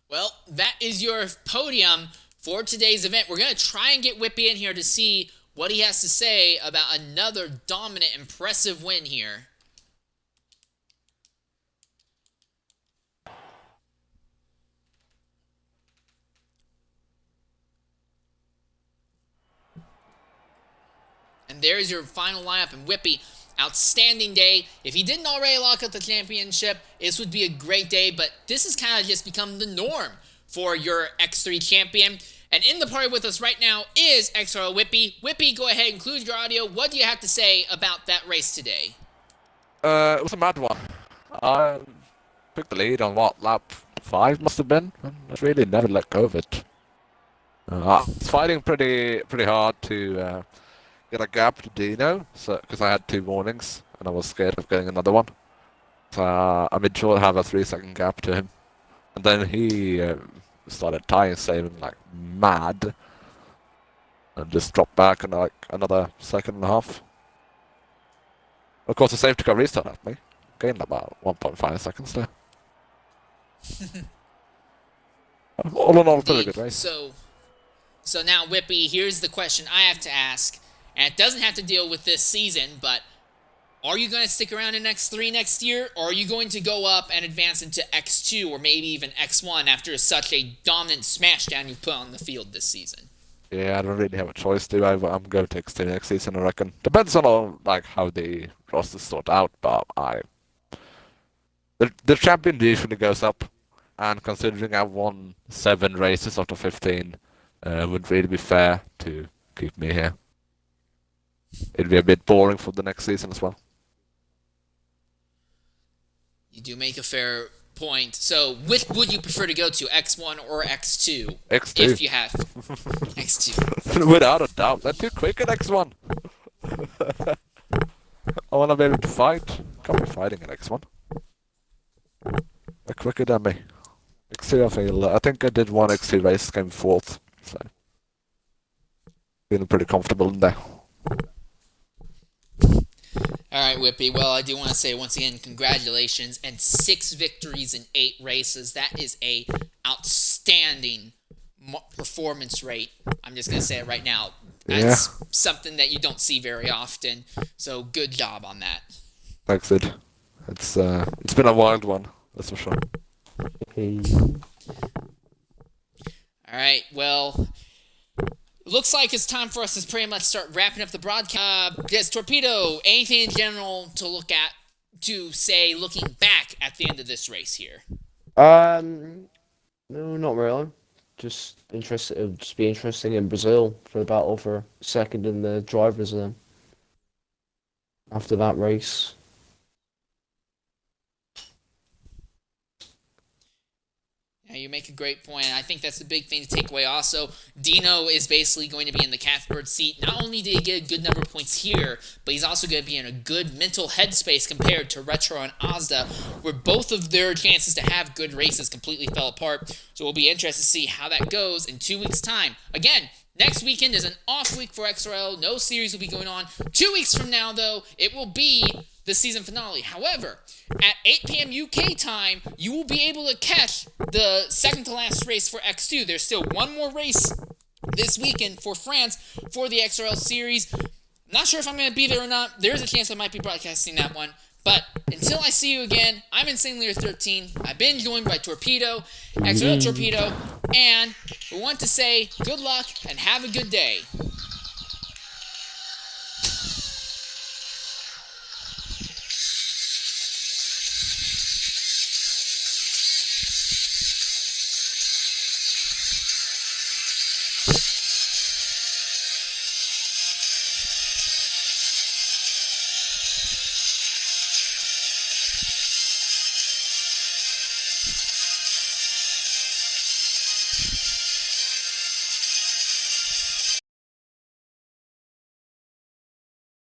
Well, that is your podium for today's event. We're going to try and get Whippy in here to see what he has to say about another dominant, impressive win here. And there's your final lineup. And Whippy, outstanding day. If he didn't already lock up the championship, this would be a great day, but this has kind of just become the norm for your X3 champion. And in the party with us right now is XRL Whippy. Whippy, go ahead, include your audio. What do you have to say about that race today? It was a mad one. I took the lead on what, lap 5 must have been, and I really never let go of it. I was fighting pretty hard to get a gap to Dino, because I had 2 warnings, and I was scared of getting another one. So I made sure to have a 3-second gap to him. And then he started tying saving like mad, and just dropped back in like another 1.5 seconds. Of course, the safety car restart at me. Gained about 1.5 seconds there. All in all, pretty good race. So now, Whippy, here's the question I have to ask. And it doesn't have to deal with this season, but are you going to stick around in X3 next year, or are you going to go up and advance into X2 or maybe even X1 after such a dominant smashdown you put on the field this season? Yeah, I don't really have a choice, do I? I'm going to X2 next season, I reckon. Depends on like how the rosters sort out, but the champion usually goes up, and considering I've won 7 races out of 15, would really be fair to keep me here. It'd be a bit boring for the next season as well. You do make a fair point. So, which would you prefer to go to, X1 or X2? X2. If you have X2. Without a doubt. They're too quick at X1. I want to be able to fight. Can't be fighting at X1. They're quicker than me. X2, I think I did one X2 race, came 4th. So, feeling pretty comfortable in there. All right, Whippy. Well, I do want to say once again, congratulations, and 6 victories in 8 races. That is a outstanding performance rate. I'm just gonna say it right now. That's something that you don't see very often. So good job on that. Thanks, Sid. It's been a wild one, that's for sure. Hey. All right. Well. Looks like it's time for us to pretty much start wrapping up the broadcast. Yes, Torpedo, anything in general to look at, to say, looking back at the end of this race here? No, not really. Just interested. It would just be interesting in Brazil for the battle for second in the drivers then. After that race. Yeah, you make a great point. I think that's the big thing to take away also. Dino is basically going to be in the catbird seat. Not only did he get a good number of points here, but he's also going to be in a good mental headspace compared to Retro and Ozda, where both of their chances to have good races completely fell apart. So we'll be interested to see how that goes in 2 weeks' time. Again, next weekend is an off week for XRL. No series will be going on. 2 weeks from now, though, it will be the season finale. However, at 8 p.m. UK time, you will be able to catch the second to last race for X2. There's still one more race this weekend for France for the XRL series. Not sure if I'm going to be there or not. There is a chance I might be broadcasting that one. But until I see you again, I'm Insane Leader 13. I've been joined by Torpedo, XRL Torpedo, and we want to say good luck and have a good day.